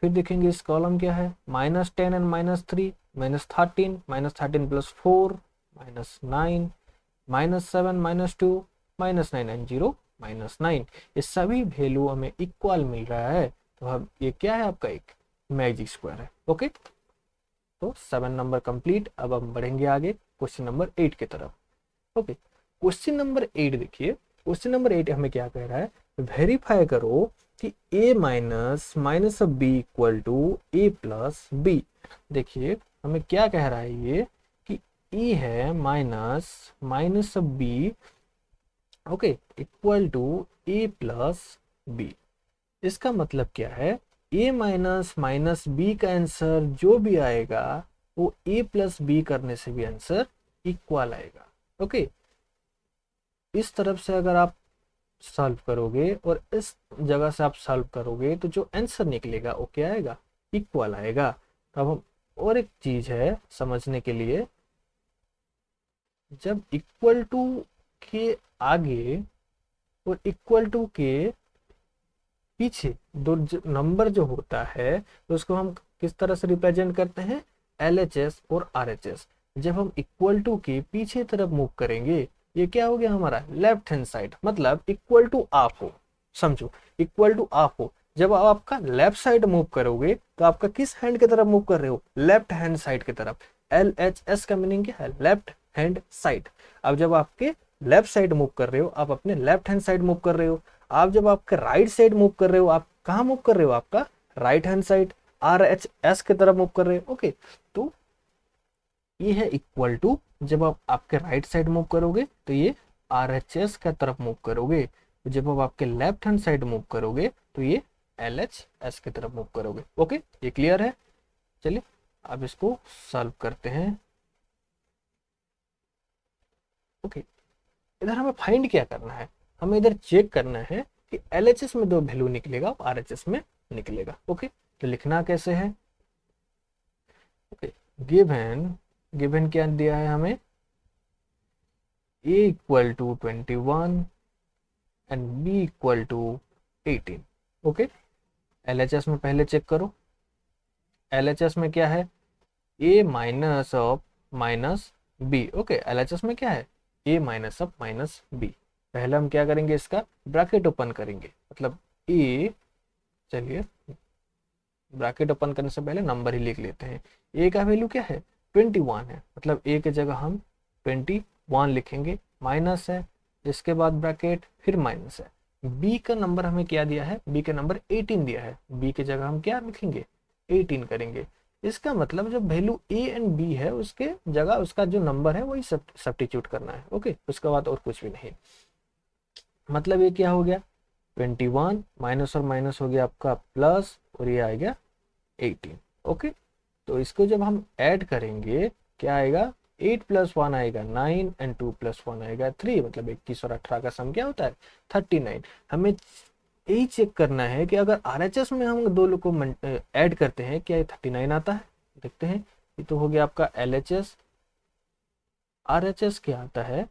फिर देखेंगे इस कॉलम क्या है? -10 एंड -3 -13 -13 + 4 -9 -7 -2 -9 एंड 0 -9। ये सभी वैल्यू हमें इक्वल मिल रहा है, तो अब ये क्या है? आपका एक मैजिक स्क्वायर है। ओके, तो 7 नंबर कंप्लीट। अब हम बढ़ेंगे आगे क्वेश्चन नंबर 8 की तरफ। ओके, क्वेश्चन नंबर 8 देखिए। क्वेश्चन नंबर 8 हमें क्या कह रहा है? वेरीफाई करो कि a minus minus of b equal to a plus b। देखिए हमें क्या कह रहा है ये कि e है minus minus of b, okay, equal to a plus b। इसका मतलब क्या है, a माइनस माइनस बी का आंसर जो भी आएगा वो a प्लस बी करने से भी आंसर इक्वल आएगा। ओके, इस तरफ से अगर आप सॉल्व करोगे और इस जगह से आप सॉल्व करोगे तो जो आंसर निकलेगा वो क्या आएगा, इक्वल आएगा। तो अब हम और एक चीज है समझने के लिए, जब इक्वल टू के आगे और इक्वल टू के पीछे दो नंबर जो होता है तो उसको हम किस तरह से रिप्रेजेंट करते हैं, LHS और RHS। जब हम इक्वल टू के पीछे तरफ मूव करेंगे ये क्या हो गया हमारा लेफ्ट हैंड साइड, मतलब इक्वल टू आप हो, समझो इक्वल टू आप हो। जब आप आपका लेफ्ट साइड मूव करोगे तो आपका किस हैंड की तरफ मूव कर रहे हो, लेफ्ट हैंड साइड की तरफ। LHS का मीनिंग क्या है, लेफ्ट हैंड साइड। अब जब आपके लेफ्ट साइड मूव कर रहे हो आप अपने लेफ्ट हैंड साइड मूव कर रहे हो। आप जब आपके राइट साइड मूव कर रहे हो आप कहाँ मूव कर रहे हो, आपका राइट हैंड साइड RHS की तरफ मूव कर रहे हो। ओके, तो ये है इक्वल टू, जब आप आपके राइट साइड मूव करोगे तो ये RHS की तरफ मूव करोगे, जब आप आपके लेफ्ट हैंड साइड मूव करोगे तो ये LHS की तरफ मूव करोगे। ओके, ये क्लियर है। चलिए अब इसको सॉल्व करते हैं। ओके, इधर हमें फाइंड क्या करना है, हमें इधर चेक करना है कि LHS में दो वैल्यू निकलेगा और RHS में निकलेगा। ओके, तो लिखना कैसे है, ओके, गिवन गिवन क्या दिया है हमें, a equal to 21 and b equal to 18। Okay, LHS में पहले चेक करो, LHS में क्या है, a minus of minus b। Okay, LHS में क्या है, a minus of minus b। पहले हम क्या करेंगे, इसका ब्रैकेट ओपन करेंगे, मतलब a, चलिए ब्रैकेट ओपन करने से पहले नंबर ही लिख लेते हैं। a का वैल्यू क्या है 21 है, मतलब a की जगह हम 21 लिखेंगे, माइनस है, इसके बाद ब्रैकेट फिर माइनस है। b का नंबर हमें क्या दिया है, b का नंबर 18 दिया है, b की जगह हम क्या लिखेंगे 18 करेंगे। इसका मतलब जो वैल्यू a एंड b है उसके जगह उसका जो नंबर है वही सब्स्टिट्यूट करना है। ओके, उसके बाद और कुछ भी नहीं। मतलब ये क्या हो गया 21 माइनस और माइनस हो गया आपका प्लस और ये आ गया 18। ओके, तो इसको जब हम ऐड करेंगे क्या आएगा, 8 प्लस 1 आएगा 9 एंड 2 प्लस 1 आएगा 3, मतलब 21 और 18 का सम क्या होता है 39। हमें यही चेक करना है कि अगर RHS में हम दो लोग को ऐड करते हैं क्या ये 39 आता है, देखते हैं। ये तो हो गया आपका LHS। RHS क्या आता है,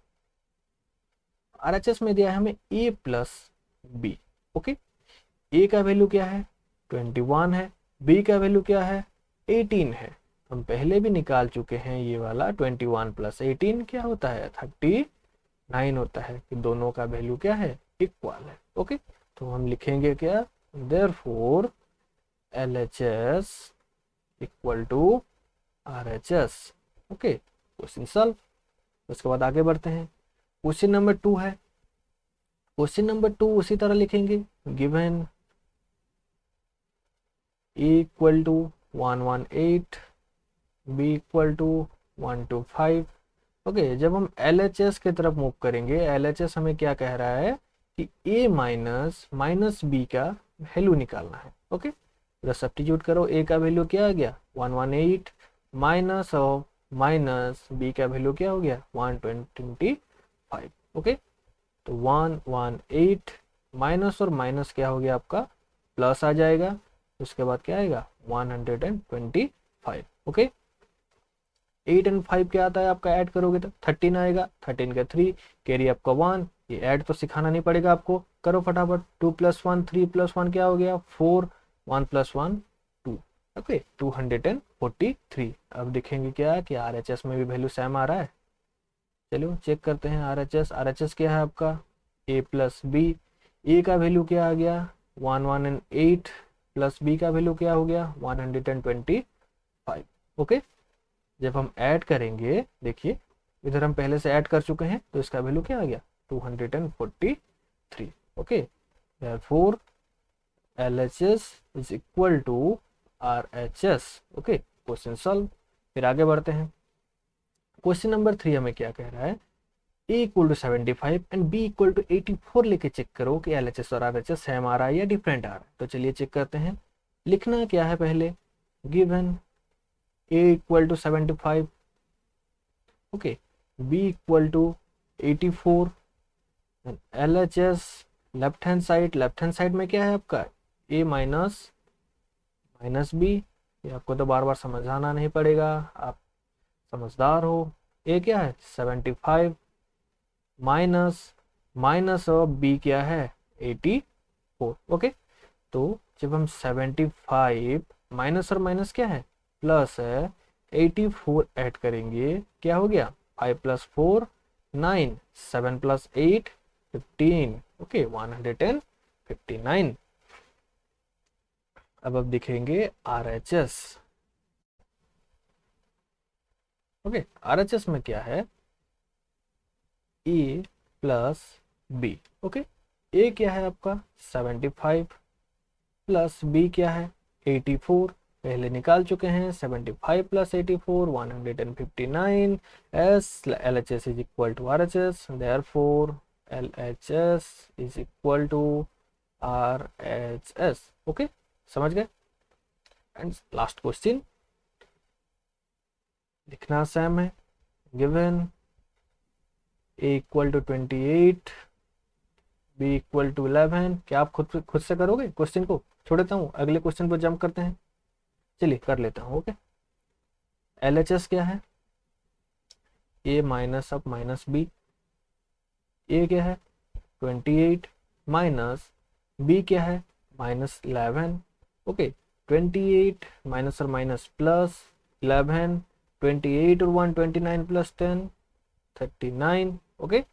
RHS में दिया है हमें a plus B. Okay, a का वैल्यू क्या है 21 है, b का वैल्यू क्या है 18 है। हम पहले भी निकाल चुके हैं ये वाला 21 प्लस 18 क्या होता है 39 होता है, कि दोनों का वैल्यू क्या है इक्वल है। ओके, तो हम लिखेंगे क्या, therefore LHS equal to RHS। Okay, question solve. उसके बाद आगे बढ़ते हैं, क्वेश्चन नंबर 2 है। क्वेश्चन नंबर 2 उसी तरह लिखेंगे, given a equal to 118 b equal to 125। Okay, जब हम LHS की तरफ मूव करेंगे, LHS हमें क्या कह रहा है कि a माइनस माइनस बी का वैल्यू निकालना है। ओके, तो सब्स्टिट्यूट करो, a का वैल्यू क्या आ गया 118 माइनस ऑफ माइनस b का वैल्यू क्या हो गया 125। ओके, तो 118 माइनस और माइनस क्या हो गया आपका प्लस आ जाएगा, उसके बाद क्या आएगा 125। ओके, 8 एंड 5 क्या आता है आपका, ऐड करोगे तो 13 आएगा, 13 का 3 कैरी आपका 1। ये ऐड तो सिखाना नहीं पड़ेगा आपको, करो फटाफट। 2 प्लस 1 3 प्लस 1 क्या हो गया 4, 1 प्लस 1 2। ओके, 243। अब देखेंगे क्या कि RHS में भी वैल्यू सेम आ रहा है। चलो चेक करते हैं RHS क्या है आपका a प्लस बी। ए का वैल्यू क्या आ गया 118 प्लस बी का वैल्यू क्या हो गया 125। ओके, जब हम ऐड करेंगे, देखिए इधर हम पहले से ऐड कर चुके हैं तो इसका वैल्यू क्या आ गया 243। Okay, therefore LHS is equal to RHS। Okay, question solve. फिर आगे बढ़ते हैं। क्वेश्चन नंबर 3 हमें क्या कह रहा है, A equal to 75 and B equal to 84 लेके चेक करो कि LHS और RHS सेम आ रहा है या डिफरेंट आ रहा है। तो चलिए चेक करते हैं। लिखना क्या है पहले, given A equal to 75, okay, B equal to 84 and LHS left hand side में क्या है आपका A माइनस B। ये आपको तो बार बार समझाना नहीं पड़ेगा, आप समझदार हो। A क्या है 75 माइनस और B क्या है 84। ओके, तो जब हम 75 माइनस और माइनस क्या है प्लस है 84 ऐड करेंगे, क्या हो गया 5 प्लस 4 9, 7 प्लस 8 15। ओके, 159। अब दिखेंगे RHS। ओके, RHS में क्या है A plus B। Okay, A क्या है आपका 75 प्लस B क्या है 84, पहले निकाल चुके हैं। 75 plus 84 159। As LHS is equal to RHS, therefore LHS is equal to RHS। Okay, समझ गए। एंड लास्ट क्वेश्चन लिखना सेम है, given A equal to 28 B equal to 11। क्या आप खुद से करोगे क्वेश्चन को, छोड़ देता हूँ, अगले क्वेश्चन पर जंप करते हैं। चलिए कर लेता हूँ। ओके, LHS क्या है A माइनस अब माइनस B। A क्या है 28 माइनस B क्या है माइनस 11। ओके, 28 माइनस और माइनस प्लस 11, 28 और 1 29 प्लस 10 39। ओके,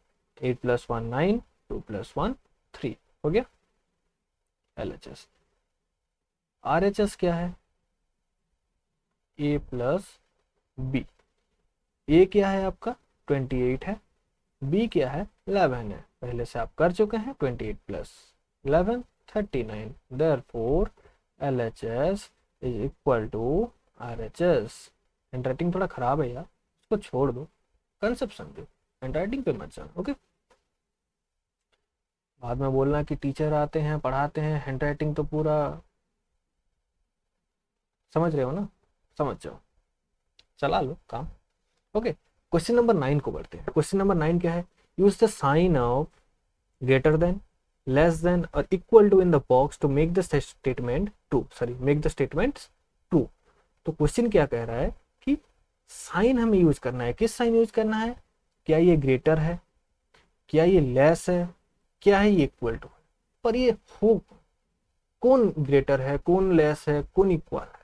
8 प्लस 1 9, 2 प्लस 1 3 हो गया LHS। RHS क्या है A प्लस B। A क्या है आपका 28 है, B क्या है 11 है, पहले से आप कर चुके हैं। 28 plus 11 39, therefore LHS is equal to RHS। Handwriting थोड़ा खराब है यार, उसको छोड़ दो, कंसेप्ट समझो, हैंडराइटिंग पे मत जाओ। ओके, बाद में बोलना कि टीचर आते हैं पढ़ाते हैं, हैंडराइटिंग तो पूरा समझ रहे हो ना, समझ जाओ, चला लो काम। ओके, क्वेश्चन नंबर 9 को बढ़ते हैं। क्वेश्चन नंबर 9 क्या है, use the sign of greater than, less than और equal to in the box to make the statement true, sorry make the statements true. तो क्वेश्चन क्या कह रहा है कि साइन हमें यूज करना है। किस साइन यूज करना है, क्या ये ग्रेटर है, क्या ये लेस है, क्या है ये इक्वल टू है। पर ये हो कौन ग्रेटर है, कौन लेस है, कौन इक्वल है।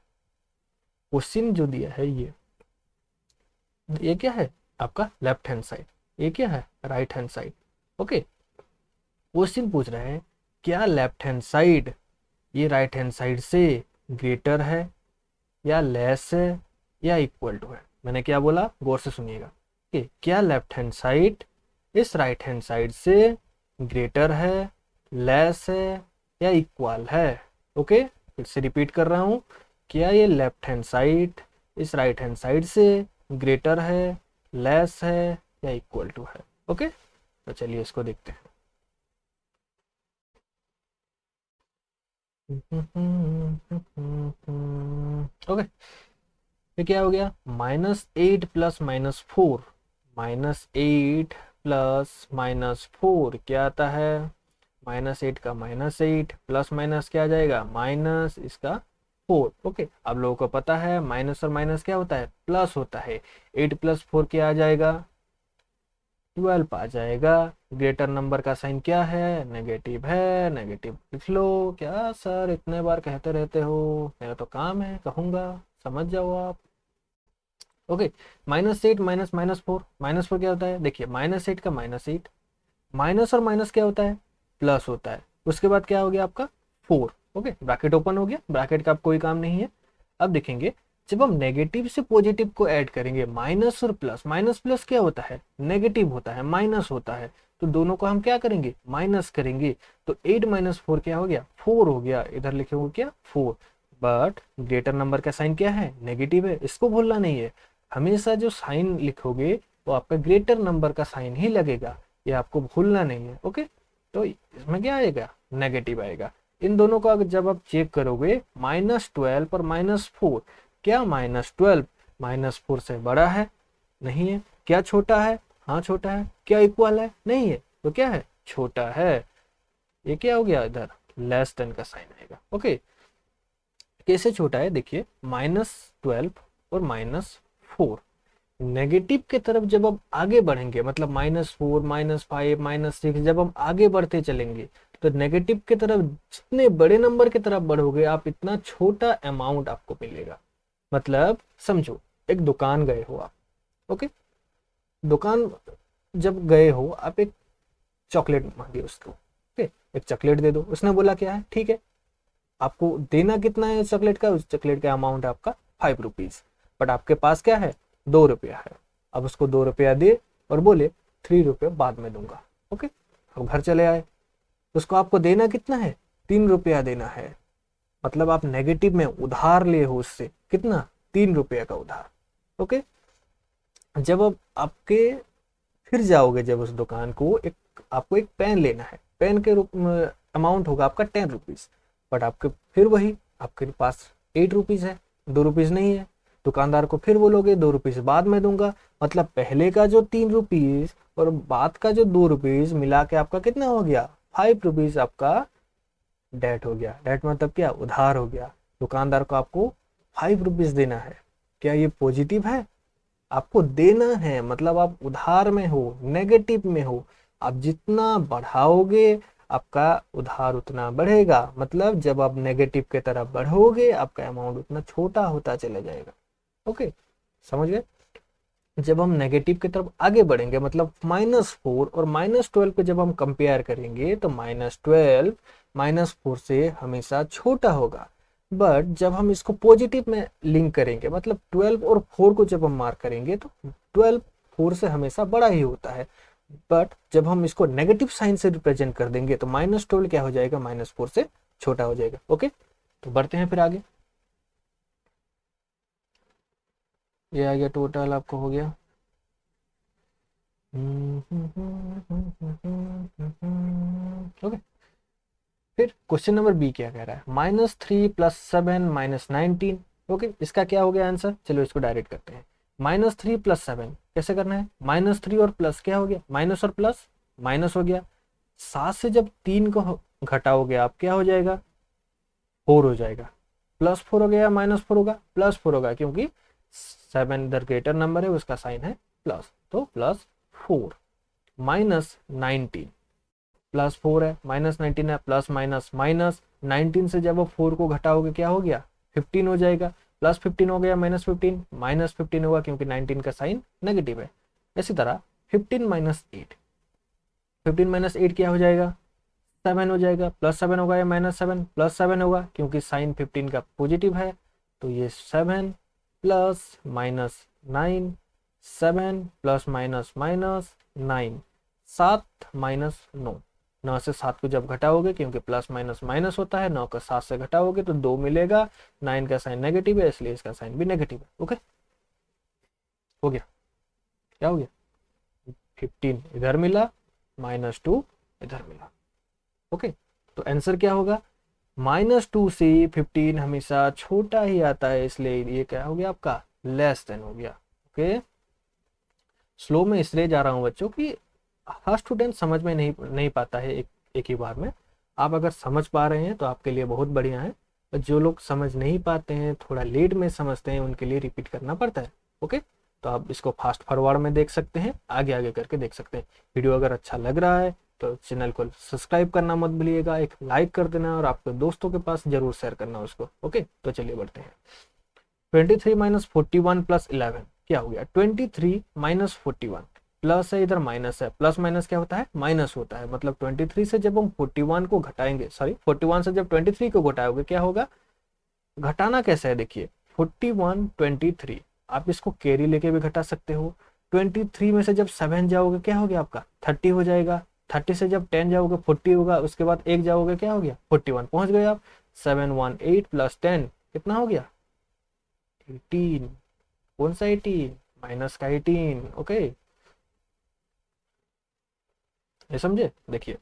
क्वेश्चन जो दिया है ये क्या है आपका लेफ्ट हैंड साइड, ये क्या है right hand side. Okay, question पूछ रहे हैं क्या लेफ्ट हैंड साइड ये राइट हैंड साइड से ग्रेटर है या लेस है या इक्वल टू है। मैंने क्या बोला, गौर से सुनिएगा कि क्या लेफ्ट हैंड साइड इस राइट हैंड साइड से ग्रेटर है, लेस है या इक्वल है। ओके, फिर से रिपीट कर रहा हूं, क्या ये लेफ्ट हैंड साइड इस राइट हैंड साइड से ग्रेटर है, लेस है या इक्वल टू है। ओके, तो चलिए इसको देखते हैं। ओके, ये क्या हो गया -8 प्लस -4, -8 प्लस -4 क्या आता है -8 का -8 प्लस माइनस क्या आ जाएगा माइनस इसका 4। ओके, आप लोगों को पता है माइनस और माइनस क्या होता है प्लस होता है। 8 प्लस 4 क्या आ जाएगा 12 आ जाएगा। ग्रेटर नंबर का साइन क्या है नेगेटिव है, नेगेटिव लिख लो। क्या सर इतने बार कहते रहते हो, मेरा तो काम है कहूंगा, समझ जाओ आप। ओके, -8 माइनस -4, -4 क्या होता है देखिए -8 का -8, माइनस और माइनस क्या होता है प्लस होता है। उसके बाद क्या हो गया आपका 4। ओके, ब्रैकेट ओपन हो गया, ब्रैकेट का कोई काम नहीं है। अब देखेंगे जब हम नेगेटिव से पॉजिटिव को ऐड करेंगे माइनस और प्लस, माइनस प्लस क्या होता है नेगेटिव होता है, माइनस होता है। तो दोनों को हम क्या करेंगे, माइनस करेंगे। तो 8 माइनस 4 क्या हो गया, 4 हो गया। इधर लिखे हो क्या, 4। बट ग्रेटर नंबर का साइन क्या है, नेगेटिव है, इसको भूलना नहीं है। हमेशा जो साइन लिखोगे वो आपका ग्रेटर नंबर का साइन ही लगेगा, ये आपको भूलना नहीं है। ओके, तो इसमें क्या आएगा, नेगेटिव आएगा। इन दोनों को अगर जब आप चेक करोगे, -12 और -4, क्या -12 -4 से बड़ा है, नहीं है। क्या छोटा है, हाँ छोटा है। क्या इक्वल है, नहीं है। तो क्या है, छोटा है। ये क्या हो गया, इधर लेस देन का साइन आएगा। ओके, कैसे छोटा है, देखिए -12 और -4 नेगेटिव के तरफ जब हम आगे बढ़ेंगे, मतलब -4 -5 -6 जब हम आगे बढ़ते चलेंगे, तो नेगेटिव के तरफ जितने बड़े नंबर की तरफ बढ़ोगे आप, इतना छोटा अमाउंट आपको मिलेगा। मतलब समझो, एक दुकान गए हो आप, ओके, दुकान जब गए हो आप, एक चॉकलेट मांगी उसको, ओके, एक चॉकलेट दे दो, उसने बोला क्या है, ठीक है। आपको देना कितना है चॉकलेट का, उस चॉकलेट का अमाउंट है आपका 5 रुपीज, बट आपके पास क्या है, 2 रुपया है। अब उसको 2 रुपया दे और बोले 3 रुपये बाद में दूंगा। ओके, अब घर चले आए, उसको आपको देना कितना है, 3 रुपया देना है। मतलब आप नेगेटिव में उधार ले हो उससे, कितना, 3 रुपया का उधार। ओके, जब अब आपके फिर जाओगे जब उस दुकान को, एक आपको एक पेन लेना है, पेन के रूप में अमाउंट होगा आपका 10 रुपीज, बट आपके फिर वही आपके पास 8 रुपीज है, 2 रुपीज नहीं है। दुकानदार को फिर बोलोगे 2 रुपीज बाद में दूंगा, मतलब पहले का जो 3 रुपीज और बाद का जो 2 रुपीज मिला के आपका कितना हो गया, 5 रुपीज आपका डेट हो गया। डेट मतलब क्या, उधार हो गया। दुकानदार को आपको 5 रुपीज देना है। क्या ये पॉजिटिव है, आपको देना है, मतलब आप उधार में हो, नेगेटिव में हो। आप जितना बढ़ाओगे आपका उधार उतना बढ़ेगा, मतलब जब आप नेगेटिव के तरफ बढ़ोगे आपका अमाउंट उतना छोटा होता चला जाएगा। ओके, समझ गए। जब हम नेगेटिव की तरफ आगे बढ़ेंगे, मतलब -4 और -12 पे जब हम कंपेयर करेंगे, तो -12 -4 से हमेशा छोटा होगा। बट जब हम इसको पॉजिटिव में लिंक करेंगे, मतलब 12 और 4 को जब हम मार्क करेंगे, तो 12 4 से हमेशा बड़ा ही होता है। बट जब हम इसको नेगेटिव साइन से रिप्रेजेंट कर देंगे, तो -12 क्या हो जाएगा, -4 से छोटा हो जाएगा। ओके, तो बढ़ते हैं फिर आगे। ये आ गया टोटल, आपको हो गया। ओके, फिर क्वेश्चन नंबर बी क्या कह रहा है, -3 + 7 - 19। ओके, इसका क्या हो गया आंसर, चलो इसको डायरेक्ट करते हैं। -3 + 7 कैसे करना है, -3 और प्लस क्या हो गया, माइनस और प्लस माइनस हो गया। 7 से जब 3 को घटाओगे आप, क्या हो जाएगा, 4 हो जाएगा। +4 हो गया, -4 होगा, +4 होगा, क्योंकि 7 इधर ग्रेटर नंबर है, उसका साइन है प्लस, तो +4। -19 +4 है, -19 है, प्लस माइनस माइनस 19 से जब आप 4 को घटाओगे क्या हो गया, 15 हो जाएगा। +15 हो गया, -15 -15 होगा, क्योंकि 19 का साइन नेगेटिव है। इसी तरह 15 - 8, 15 - 8 क्या हो जाएगा, 7 हो जाएगा। +7 होगा या -7, +7 होगा, क्योंकि साइन 15 का पॉजिटिव है। तो ये 7 + -9, 7 + -9, 7 - 9, 9 से 7 को जब घटाओगे, क्योंकि प्लस माइनस माइनस होता है, 9 का 7 से घटाओगे तो 2 मिलेगा। 9 का साइन नेगेटिव है, इसलिए इसका साइन भी नेगेटिव है। ओके, हो गया, क्या हो गया, 15 इधर मिला, -2 इधर मिला। ओके, तो आंसर क्या होगा, -2 से 15 हमेशा छोटा ही आता है, इसलिए ये क्या हो गया आपका, लेस देन हो गया। ओके, स्लो में इसलिए जा रहा हूँ बच्चों कि हर स्टूडेंट समझ में नहीं पाता है एक ही बार में। आप अगर समझ पा रहे हैं तो आपके लिए बहुत बढ़िया है, और जो लोग समझ नहीं पाते हैं, थोड़ा लेट में समझते हैं, उनके लिए रिपीट करना पड़ता है। ओके, तो आप इसको फास्ट फॉरवर्ड में देख सकते हैं, आगे आगे करके देख सकते हैं। वीडियो अगर अच्छा लग रहा है तो चैनल को सब्सक्राइब करना मत भूलिएगा, एक लाइक कर देना, और आपके दोस्तों के पास जरूर शेयर करना उसको। ओके, तो चलिए बढ़ते हैं। 23 - 41 + 11 क्या हो गया, 23 - 41, प्लस है इधर माइनस है, प्लस माइनस क्या होता है, माइनस होता है। मतलब 23 से जब हम 41 को घटाएंगे, सॉरी 41 से जब 23 को घटाओगे क्या होगा, घटाना कैसे है, देखिए 41 23, आप इसको कैरी लेके भी घटा सकते हो, 23 में से जब 7 जाओगे क्या हो गया आपका 30 हो जाएगा। 30 से जब 10 जाओगे 40 होगा, उसके बाद 1 जाओगे क्या हो गया 41, पहुंच गए आप। 718 प्लस 10 कितना हो गया 18। कौन सा 18, माइनस का 18। ओके, ये समझे। देखिए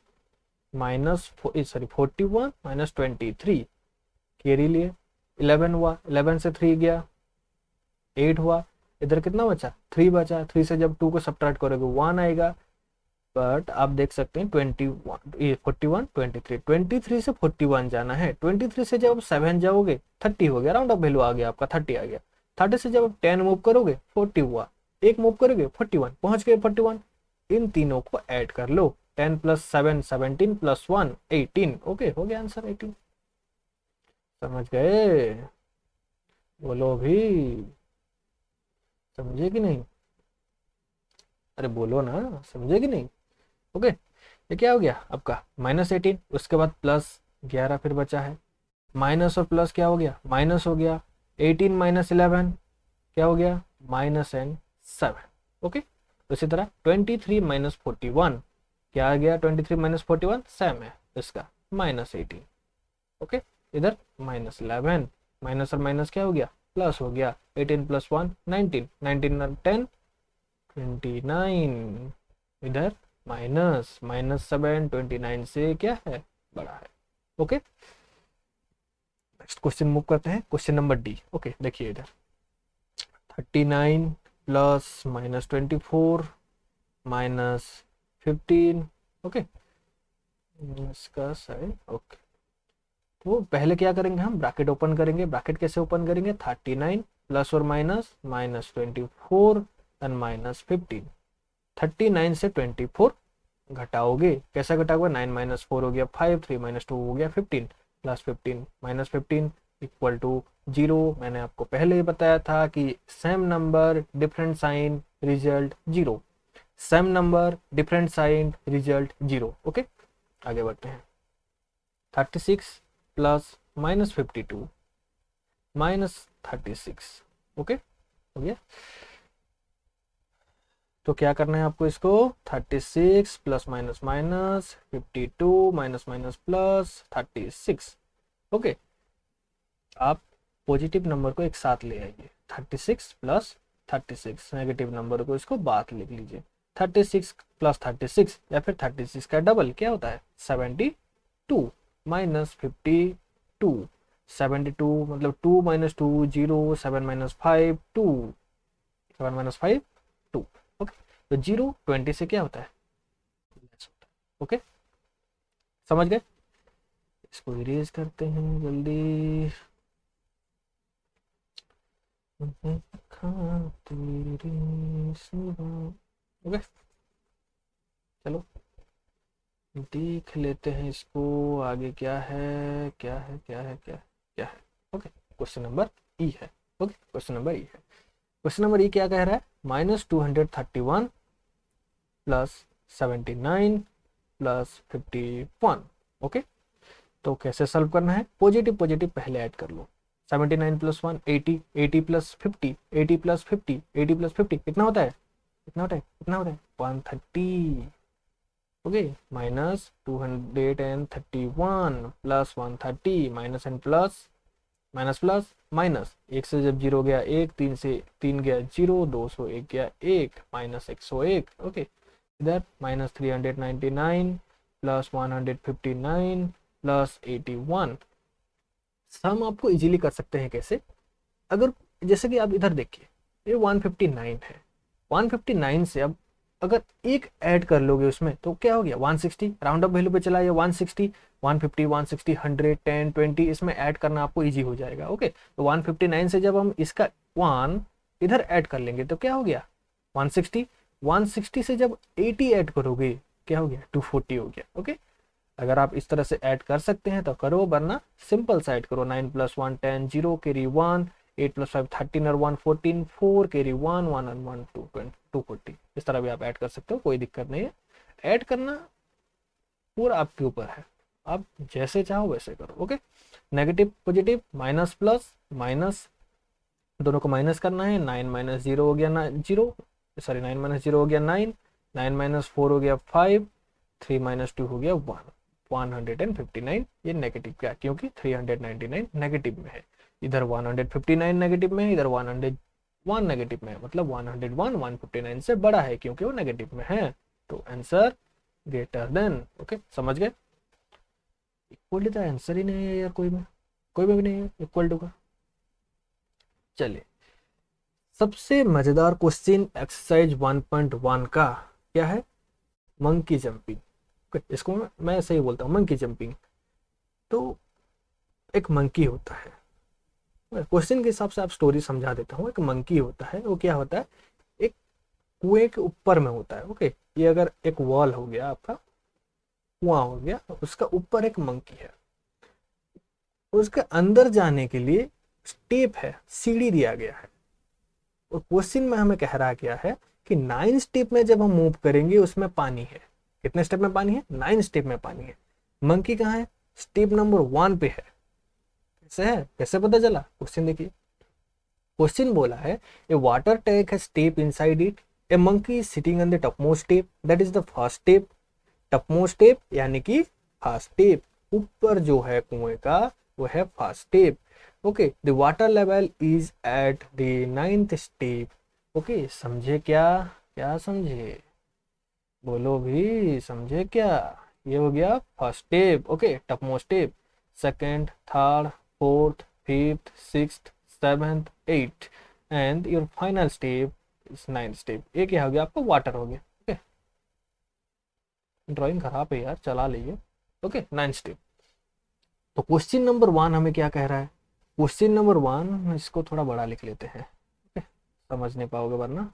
माइनस सॉरी 41 माइनस 23 कैरी लिए 11 हुआ, 11 से 3 गया 8 हुआ, इधर कितना बचा 3 बचा। 3 से जब 2 को सब्ट्रैक्ट करोगे 1 आएगा। बट आप देख सकते हैं 21 41 23 23 से 41 जाना है। 23 से जब आप 7 जाओगे 30 हो गया, राउंड ऑफ वैल्यू आ गया आपका 30 आ गया। 30 से जब आप 10 मूव करोगे 40 हुआ, एक मूव करोगे 41, पहुंच गए 41। इन तीनों को ऐड कर लो, 10 प्लस 7 17 प्लस 1 18। ओके, हो गया आंसर 18। समझ गए, बोलो भी, समझे कि नहीं, अरे बोलो ना, समझे कि नहीं। ओके, ये क्या हो गया आपका -18, उसके बाद +11 फिर बचा है। माइनस और प्लस क्या हो गया, माइनस हो गया। 18 माइनस 11 क्या हो गया -7। ओके, उसी तरह 23 माइनस 41 क्या आ गया, 23 माइनस 41 सेम है इसका -18। ओके, इधर -11, माइनस और माइनस क्या हो गया प्लस हो गया। 18 प्लस 1 19, 19 और 10 29, इधर -7 29 से क्या है बड़ा है। ओके, नेक्स्ट क्वेश्चन मूव करते हैं, क्वेश्चन नंबर डी। ओके, देखिए इधर 39 प्लस -24 -15। ओके, इसका साइड ओके, तो पहले क्या करेंगे हम ब्रैकेट ओपन करेंगे। ब्रैकेट कैसे ओपन करेंगे, 39 प्लस और माइनस -24 एंड -15। 39 से 24 घटाओगे, कैसा घटाओगे 9 माइनस 4 हो गया 5, 3 माइनस 2 हो गया 15, प्लस 15 माइनस 15 इक्वल टू 0। मैंने आपको पहले ही बताया था कि same number different sign result 0, same number different sign result 0। Okay, आगे बढ़ते हैं। 36 प्लस -52 -36। ओके, हो गया। तो क्या करना है आपको इसको, 36 plus minus minus 52 minus minus plus 36। Okay, आप पॉजिटिव नंबर को एक साथ ले आइए, 36 प्लस 36, नेगेटिव नंबर को इसको बात लिख लीजिए। 36 प्लस 36 या फिर 36 का डबल क्या होता है 72 माइनस 52। 72 मतलब 2 माइनस 2 0, 7 माइनस 5 2, 7 माइनस 5 2। ओके, तो 0 20 से क्या होता है। ओके, समझ गए। इसको इरेज करते हैं जल्दी। ओके, चलो देख लेते हैं इसको आगे क्या है क्या है क्या है क्या है क्या है। ओके, क्वेश्चन नंबर ई है। ओके, क्वेश्चन नंबर ई है। क्वेश्चन नंबर ई क्या कह रहा है, -231 प्लस 79 प्लस 51। ओके, तो कैसे सॉल्व करना है, पॉजिटिव पॉजिटिव पहले ऐड कर लो। 79 प्लस 1 80, 80 प्लस 50, 80 प्लस 50, 80 प्लस 50 कितना होता है, कितना होता है, कितना होता है 130। Okay, -231 plus 130 minus and plus minus plus minus, एक से जब 0 गया 1, 3 से 3 गया 0, 201 गया 1, -101। ओके, इधर -399 प्लस 159 प्लस 81। सम आपको इजीली कर सकते हैं कैसे, अगर जैसे कि आप इधर देखिए ये 159 है, 159 से अब अगर एक ऐड कर लोगे उसमें तो क्या हो गया 160, राउंड अप वैल्यू पे चला, ये 160 150 160 100 10 20 इसमें ऐड करना आपको इजी हो जाएगा। ओके, तो 159 से जब हम इसका 1 इधर ऐड कर लेंगे तो क्या हो गया 160, 160 से जब 80 ऐड करोगे क्या हो गया 240 हो गया। ओके, अगर आप इस तरह से ऐड कर सकते हैं तो करो, वरना सिंपल सा ऐड करो। 9 प्लस 1 10, 0 कैरी 1, 8 प्लस 5 13 और 1 14, 4 कैरी 1 1 और 1 2 240। इस तरह भी आप ऐड कर सकते हो, कोई दिक्कत नहीं है। ऐड करना पूरा आपके ऊपर है, आप जैसे चाहो वैसे करो। Okay, negative positive minus plus minus दोनों को माइनस करना है। 9 माइनस 0 हो गया ना 0, सॉरी 9 माइनस 0 हो गया 9, 9 माइनस 4 हो गया 5, 3 माइनस 2 हो गया 1, 159। ये नेगेटिव क्या, क्योंकि 399 नेगेटिव में है, इधर 159 नेगेटिव में है, इधर 101 नेगेटिव में है, मतलब 101 159 से बड़ा है क्योंकि वो नेगेटिव में है, तो आंसर ग्रेटर देन। ओके, समझ गए। इक्वल टू का आंसर ही नहीं है यार, कोई में भी नहीं है इक्वल टू का। चलिए, सबसे मजेदार क्वेश्चन एक्सरसाइज 1.1 का क्या है, मंकी जंपिंग। इसको मैं ऐसे ही बोलता हूँ मंकी जंपिंग। तो एक मंकी होता है, क्वेश्चन के हिसाब से आप स्टोरी समझा देता हूँ। एक मंकी होता है, वो क्या होता है, एक कुएं के ऊपर में होता है। ओके, ये अगर एक वॉल हो गया, आपका कुआं हो गया, उसका ऊपर एक मंकी है, उसके अंदर जाने के लिए स्टेप है, सीढ़ी दिया गया है। और क्वेश्चन में हमें कह रहा क्या है कि 9 स्टेप में जब हम मूव करेंगे उसमें पानी है। कितने स्टेप में पानी है, 9 स्टेप में पानी है। मंकी कहाँ है, स्टेप नंबर 1 पे है। कैसे है, कैसे पता चला, क्वेश्चन देखिए। क्वेश्चन बोला है ए वाटर टैंक है step inside it, A monkey is sitting on the topmost step, that is the first step. Topmost step यानी कि फर्स्ट स्टेप, ऊपर जो है कुएं का वो है first step. Okay, the water level is at the 9th step. Okay, समझे क्या, क्या समझे, बोलो भी, समझे क्या। ये हो गया first step. Okay, topmost step, second, third, fourth, fifth, sixth, seventh, eight, and your final step is 9th step. ये क्या हो गया आपका, वाटर हो गया। ओके, ड्राइंग खराब है यार, चला लीजिए। Okay, 9th step. तो क्वेश्चन नंबर 1 हमें क्या कह रहा है, क्वेश्चन नंबर 1 इसको थोड़ा बड़ा लिख लेते हैं। ओके, समझ नहीं पाओगे वरना।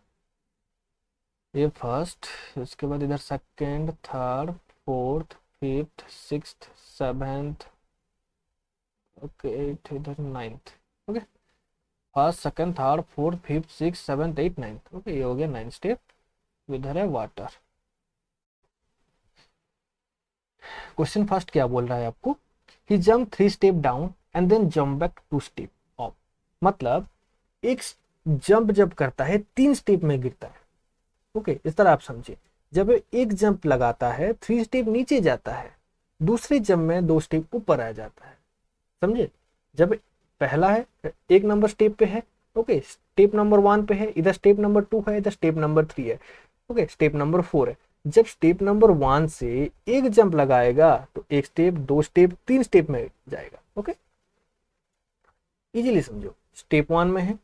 ये फर्स्ट, उसके बाद इधर second, third, fourth, fifth, sixth, seventh, okay, eight, इधर 9th। Okay, first, second, third, fourth, fifth, six, seventh, eight, 9th। Okay, ये हो गया 9th स्टेप। इधर है वाटर। क्वेश्चन फर्स्ट क्या बोल रहा है आपको, he jump 3 step down and then jump back 2 step up. मतलब एक जंप जब करता है 3 स्टेप में गिरता है। ओके, इस तरह आप समझिए, जब एक जंप लगाता है 3 स्टेप नीचे जाता है, दूसरे जंप में 2 स्टेप ऊपर आ जाता है। समझे, जब पहला है 1 नंबर स्टेप पे है, ओके, स्टेप नंबर 1 पे है, इधर स्टेप नंबर 2 है, इधर स्टेप नंबर 3 है, ओके, स्टेप नंबर 4 है। जब स्टेप नंबर 1 से एक जंप लगाएगा तो एक स्टेप, 2 स्टेप, 3 स्टेप में जाएगा। ओके, इजीली समझो, स्टेप 1 में है,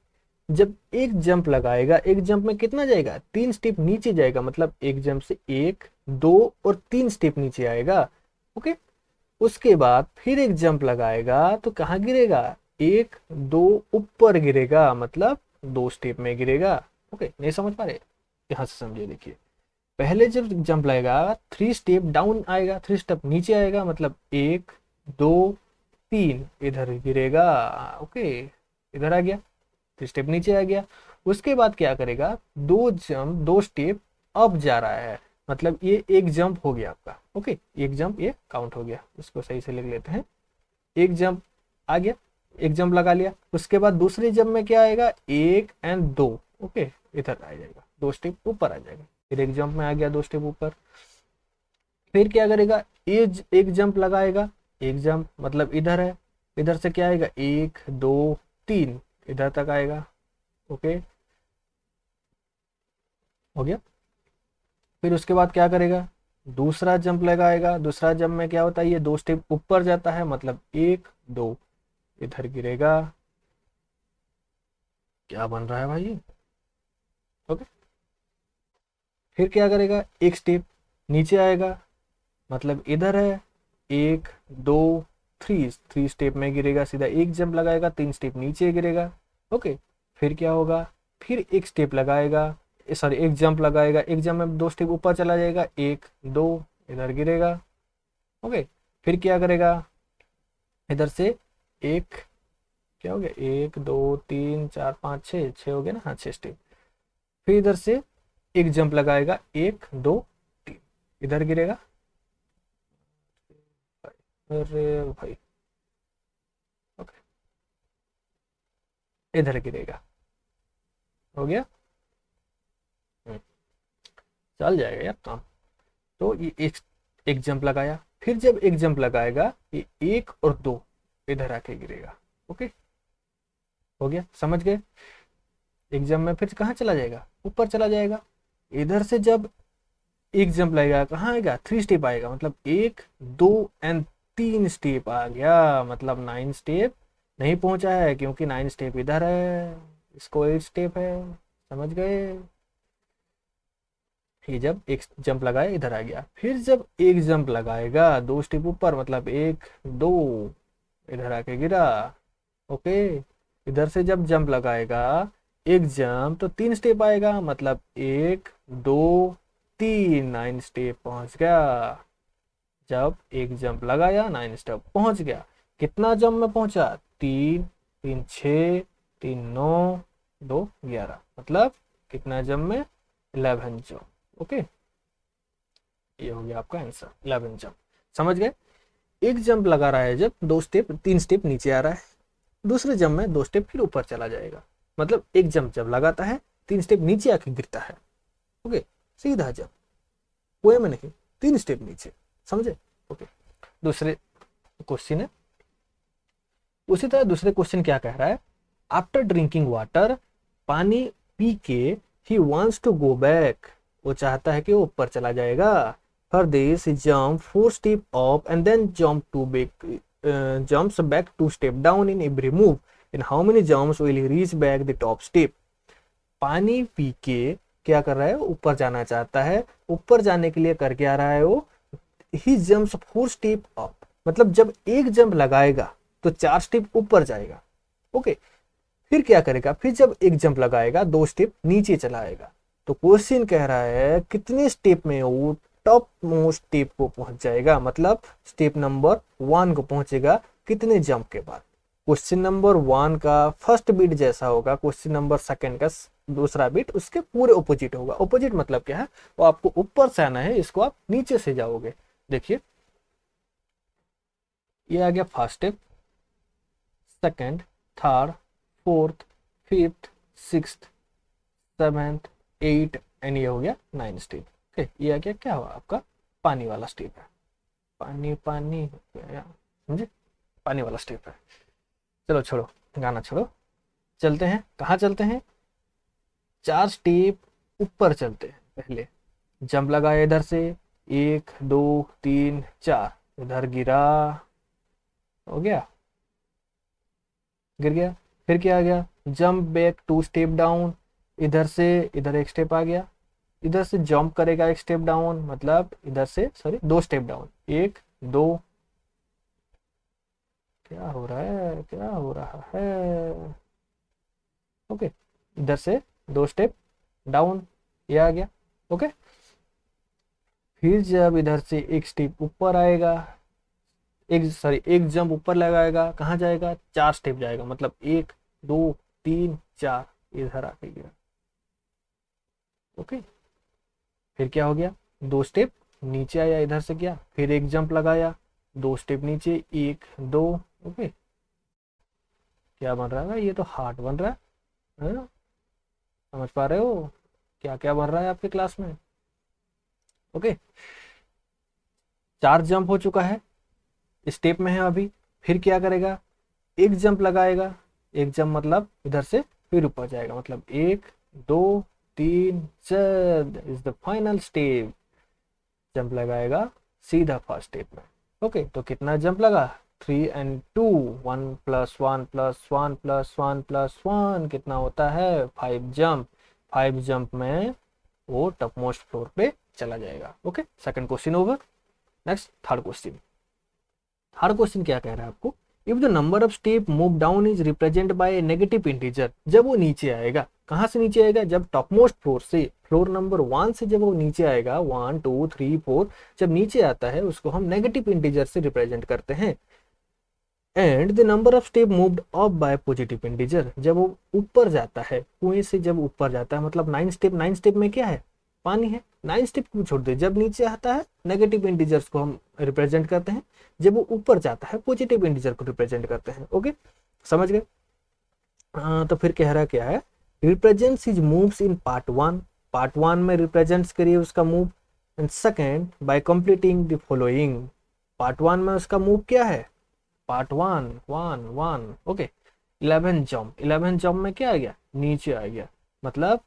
जब एक जंप लगाएगा, एक जंप में कितना जाएगा, 3 स्टेप नीचे जाएगा, मतलब एक जंप से 1, 2 और 3 स्टेप नीचे आएगा। ओके, उसके बाद फिर एक जंप लगाएगा तो कहाँ गिरेगा, 1, 2 ऊपर गिरेगा, मतलब 2 स्टेप में गिरेगा। ओके, नहीं समझ पा रहे, यहां से समझिए। देखिए, पहले जब जंप लगेगा 3 स्टेप डाउन आएगा, 3 स्टेप नीचे आएगा, मतलब 1, 2, 3 इधर गिरेगा। ओके, इधर आ गया, 3 स्टेप नीचे आ गया। उसके बाद क्या करेगा, 2 जंप, 2 स्टेप अप जा रहा है, मतलब ये एक जंप हो गया आपका। ओके, एक जंप ये काउंट हो गया, इसको सही से लिख लेते हैं। एक जंप आ गया, एक जंप लगा लिया, उसके बाद दूसरे जंप में क्या आएगा, 1 एंड 2। ओके, इधर आ जाएगा, 2 स्टेप ऊपर आ जाएगा, फिर एक जंप में आ गया 2 स्टेप ऊपर। फिर क्या करेगा, एक जंप लगाएगा, एक जंप मतलब इधर है, इधर से क्या आएगा, 1, 2, 3 इधर तक आएगा। ओके, हो गया। फिर उसके बाद क्या करेगा, दूसरा जंप लगाएगा, दूसरा जंप में क्या होता है, ये 2 स्टेप ऊपर जाता है, मतलब 1, 2 इधर गिरेगा। क्या बन रहा है भाई ये। ओके, फिर क्या करेगा, एक स्टेप नीचे आएगा, मतलब इधर है, 1, 2, 3 स्टेप में गिरेगा, सीधा एक जंप लगाएगा, 3 स्टेप नीचे गिरेगा। ओके, फिर क्या होगा, फिर एक स्टेप लगाएगा, सॉरी एक जंप लगाएगा, एक जंप में 2 स्टेप ऊपर चला जाएगा, 1, 2 इधर गिरेगा। ओके, फिर क्या करेगा, इधर से एक, क्या हो गया, 1, 2, 3, 4, 5, 6, 6 हो गया ना, हाँ 6 स्टेप। फिर इधर से एक जंप लगाएगा, 1, 2, 3 इधर गिरेगा। अरे भाई, ओके, इधर गिरेगा। हो गया। चल जाएगा यार काम। तो ये एक जंप लगाया, फिर जब एक जंप लगाएगा ये 1 और 2 इधर आके गिरेगा। ओके, हो गया, समझ गए। एक जंप में फिर कहाँ चला जाएगा, ऊपर चला जाएगा। इधर से जब एक जंप लगेगा कहाँ आएगा, 3 स्टेप आएगा, मतलब 1, 2 एंड 3 स्टेप आ गया, मतलब 9 स्टेप नहीं पहुंचा है क्योंकि 9 स्टेप इधर है, इसको 8 स्टेप है। समझ गए। ये जब एक जंप लगाया इधर आ गया, फिर जब एक जंप लगाएगा 2 स्टेप ऊपर, मतलब 1, 2 इधर आके गिरा। ओके, इधर से जब जंप लगाएगा एक जंप तो 3 स्टेप आएगा, मतलब 1, 2, 3, 9 स्टेप पहुंच गया। जब एक जंप लगाया 9 स्टेप पहुंच गया। कितना जंप में पहुंचा, 3, 3, 6, 3, 9, 2, 11, मतलब कितना जंप में, 11 जंप। ओके, ये हो गया आपका आंसर, 11 जंप। समझ गए। एक जंप लगा रहा है जब 2 स्टेप 3 स्टेप नीचे आ रहा है, दूसरे जंप में 2 स्टेप फिर ऊपर चला जाएगा, मतलब एक जंप जब लगाता है 3 स्टेप नीचे आके गिरता है। ओके, सीधा जंप, कुएं में नहीं, 3 स्टेप नीचे। समझे। ओके, दूसरे क्वेश्चन है, उसी तरह दूसरे क्वेश्चन क्या कह रहा है, आफ्टर ड्रिंकिंग वाटर, पानी पी के ही वांट्स टू गो बैक, वो चाहता है कि वो ऊपर चला जाएगा। For this jump 4 step up and then jump to back, jumps back 2 step down in every move. In how many jumps will he reach back the top step. पानी पी के क्या कर रहा है, ऊपर जाना चाहता है। ऊपर जाने के लिए कर क्या रहा है वो, ही जंप्स 4 स्टेप अप, मतलब जब एक जंप लगाएगा तो 4 स्टेप ऊपर जाएगा। ओके, फिर क्या करेगा, फिर जब एक जंप लगाएगा 2 स्टेप नीचे चला आएगा। तो क्वेश्चन कह रहा है कितने स्टेप में वो टॉप मोस्ट स्टेप को पहुंच जाएगा, मतलब स्टेप नंबर 1 को पहुंचेगा कितने जंप के बाद। क्वेश्चन नंबर 1 का फर्स्ट बीट जैसा होगा, क्वेश्चन नंबर 2 का दूसरा बीट उसके पूरे ऑपोजिट होगा। ऑपोजिट मतलब क्या है, वो आपको ऊपर से आना है, इसको आप नीचे से जाओगे। देखिए, ये आ गया first step, second, third, fourth, fifth, sixth, seventh, 8 and ये हो गया 9 स्टेप। ओके, ये आ गया क्या हुआ आपका, पानी वाला स्टेप है। पानी पानी समझे, पानी वाला स्टेप है। चलो छोड़ो, गाना छोड़ो, चलते हैं, कहाँ चलते हैं, 4 स्टेप ऊपर चलते हैं। पहले जंप लगाया इधर से, 1, 2, 3, 4, इधर गिरा, हो गया, गिर गया। फिर क्या आ गया, जंप बैक 2 स्टेप डाउन, इधर से इधर 1 स्टेप आ गया, इधर से जंप करेगा 1 स्टेप डाउन, मतलब इधर से सॉरी 2 स्टेप डाउन, 1, 2, क्या हो रहा है, क्या हो रहा है। ओके, इधर से 2 स्टेप डाउन, ये आ गया। ओके, फिर जब इधर से 1 स्टेप ऊपर आएगा, एक जंप ऊपर लगाएगा, कहाँ जाएगा, 4 स्टेप जाएगा, मतलब 1, 2, 3, 4 इधर आके गया। ओके, फिर क्या हो गया, 2 स्टेप नीचे आया इधर से गया, फिर एक जंप लगाया, 2 स्टेप नीचे, 1, 2। ओके, क्या बन रहा है भाई, ये तो हार्ट बन रहा है ना? समझ पा रहे हो क्या क्या बन रहा है आपके क्लास में। ओके, 4 जंप हो चुका है, स्टेप में है अभी। फिर क्या करेगा, एक जंप लगाएगा, एक जंप मतलब इधर से फिर ऊपर जाएगा, मतलब 1, 2, 3, 4 is the final step. Jump लगाएगा सीधा फर्स्ट स्टेप में। ओके, तो कितना जंप लगा, 3 and 2, 1+1+1+1+1 कितना होता है, 5 जंप। 5 जंप में वो टॉप मोस्ट फ्लोर पे चला जाएगा। Okay, second question over. Next third question. Third question क्या कह रहा है आपको, if the number of step move down is represent by negative integer, जब वो नीचे आएगा, कहां से नीचे आएगा, जब टॉप मोस्ट फ्लोर से, फ्लोर नंबर 1 से जब वो नीचे आएगा, 1, 2, 3, 4 जब नीचे आता है उसको हम नेगेटिव इंटीजर से रिप्रेजेंट करते हैं। And the number of step moved up by positive integer, जब वो ऊपर जाता है, कुएं से जब ऊपर जाता है, मतलब 9 स्टेप, 9 स्टेप में क्या है, पानी है। 9 स्टेप को छोड़ दे, जब नीचे आता है नेगेटिव इंटीजर्स को हम रिप्रेजेंट करते हैं, जब वो ऊपर जाता है पॉजिटिव इंटीजर को रिप्रेजेंट करते हैं। ओके, समझ गए। तो फिर कह रहा क्या है, represents his moves in part 1, part 1 में रिप्रेजेंट्स करिए उसका move, and second by completing the following. Part 1 में उसका मूव क्या है, पार्ट 1 1 1 ओके। 11 जंप, 11 जंप में क्या आ गया, नीचे आ गया, मतलब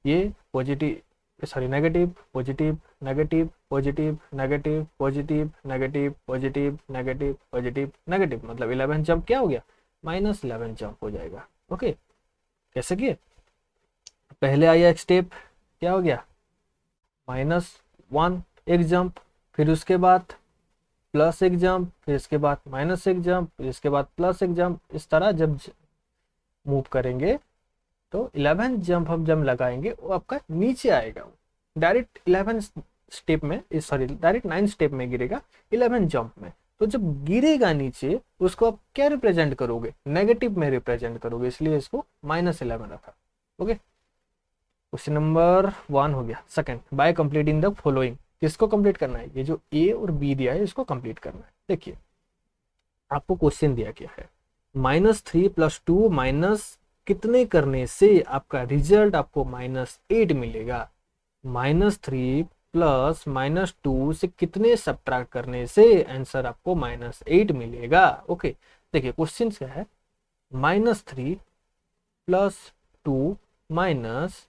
ये positive sorry negative positive negative positive negative positive negative positive negative positive negative, मतलब 11 जंप क्या हो गया, -11 जंप हो जाएगा। ओके, कैसे किए, पहले आया एक स्टेप, क्या हो गया, -1 एक जंप, फिर उसके बाद प्लस एक जंप, फिर इसके बाद माइनस एक जंप, फिर इसके बाद प्लस एक जंप। इस तरह जब मूव करेंगे तो 11 जंप हम जब लगाएंगे वो आपका नीचे आएगा, डायरेक्ट 11 स्टेप में सॉरी डायरेक्ट 9 स्टेप में गिरेगा 11 जंप में। तो जब गिरेगा नीचे उसको आप क्या रिप्रेजेंट करोगे, नेगेटिव में रिप्रेजेंट करोगे, इसलिए इसको -11 रखा। ओके, क्वेश्चन नंबर 1 हो गया। Second, bye completing the following, किसको कंप्लीट करना है, ये जो ए और बी दिया है इसको कंप्लीट करना है। देखिए आपको क्वेश्चन दिया गया है -3 + 2 माइनस कितने करने से आपका रिजल्ट आपको -8 मिलेगा, -3 प्लस -2 से कितने सब्ट्रैक्ट करने से आंसर आपको -8 मिलेगा। ओके, देखिए क्वेश्चन क्या है, -3 + 2 माइनस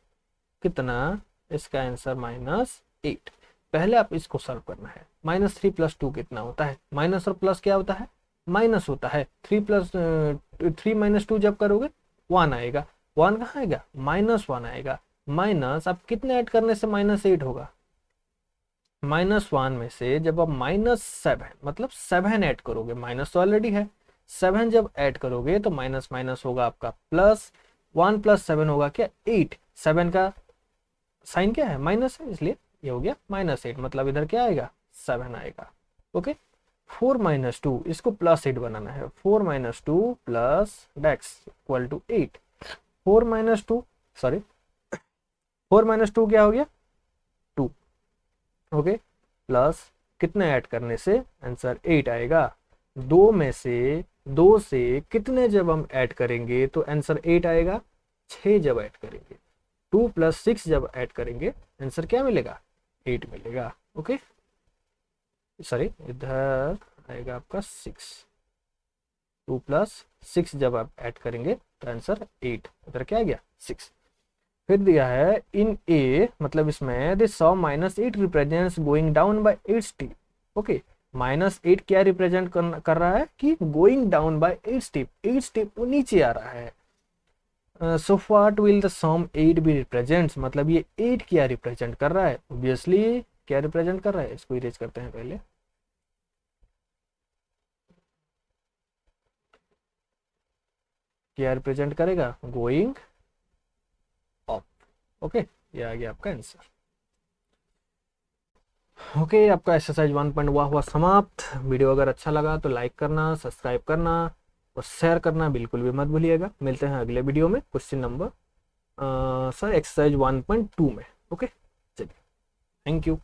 कितना, इसका आंसर -8। पहले आप इसको सॉल्व करना है। -3 + 2 कितना होता है, माइनस और प्लस क्या होता है, माइनस होता है। 3 - 2 जब करोगे 1 आएगा, 1 कहाँ आएगा, -1 आएगा, माइनस आप कितने ऐड करने से -8 होगा, -1 में से जब आप -7 मतलब 7 ऐड करोगे, माइनस तो ऑलरेडी है, 7 जब ऐड करोगे तो माइनस माइनस होगा आपका प्लस, 1 + 7 होगा क्या 8, 7 का साइन क्या है, माइनस है, इसलिए ये हो गया -8, मतलब इधर क्या आएगा 7 आएगा। ओके, 4 - 2 इसको +8 बनाना है, 4 - 2 प्लस डेक्स इक्वल टू 8, 4 - 2 सॉरी 4 - 2 क्या हो गया 2। ओके, प्लस कितने ऐड करने से आंसर 8 आएगा, 2 से कितने जब हम ऐड करेंगे तो आंसर 8 आएगा, 6 जब ऐड करेंगे, 2 + 6 जब ऐड करेंगे आंसर क्या मिलेगा 8 मिलेगा। ओके सॉरी इधर आएगा आपका 6, 2 + 6 जब आप ऐड करेंगे तो आंसर 8, इधर क्या आ गया 6। फिर दिया है इन ए, मतलब इसमें this sum -8 represents going down by 8 step. Okay, -8 क्या रिप्रेजेंट कर रहा है कि going down by 8 step, 8 step वो नीचे आ रहा है। So what will the sum 8 be represents, मतलब ये 8 क्या रिप्रेजेंट कर रहा है, ऑब्वियसली क्या रिप्रेजेंट कर रहा है, इसको इरेज करते हैं पहले, क्या रिप्रेजेंट करेगा, गोइंग अप। ओके, ये आ गया आपका आंसर। ओके, आपका एक्सरसाइज 1 हुआ समाप्त। वीडियो अगर अच्छा लगा तो लाइक करना, सब्सक्राइब करना और शेयर करना बिल्कुल भी मत भूलिएगा। मिलते हैं अगले वीडियो में क्वेश्चन नंबर एक्सरसाइज 1.2 में। ओके, चलिए, थैंक यू।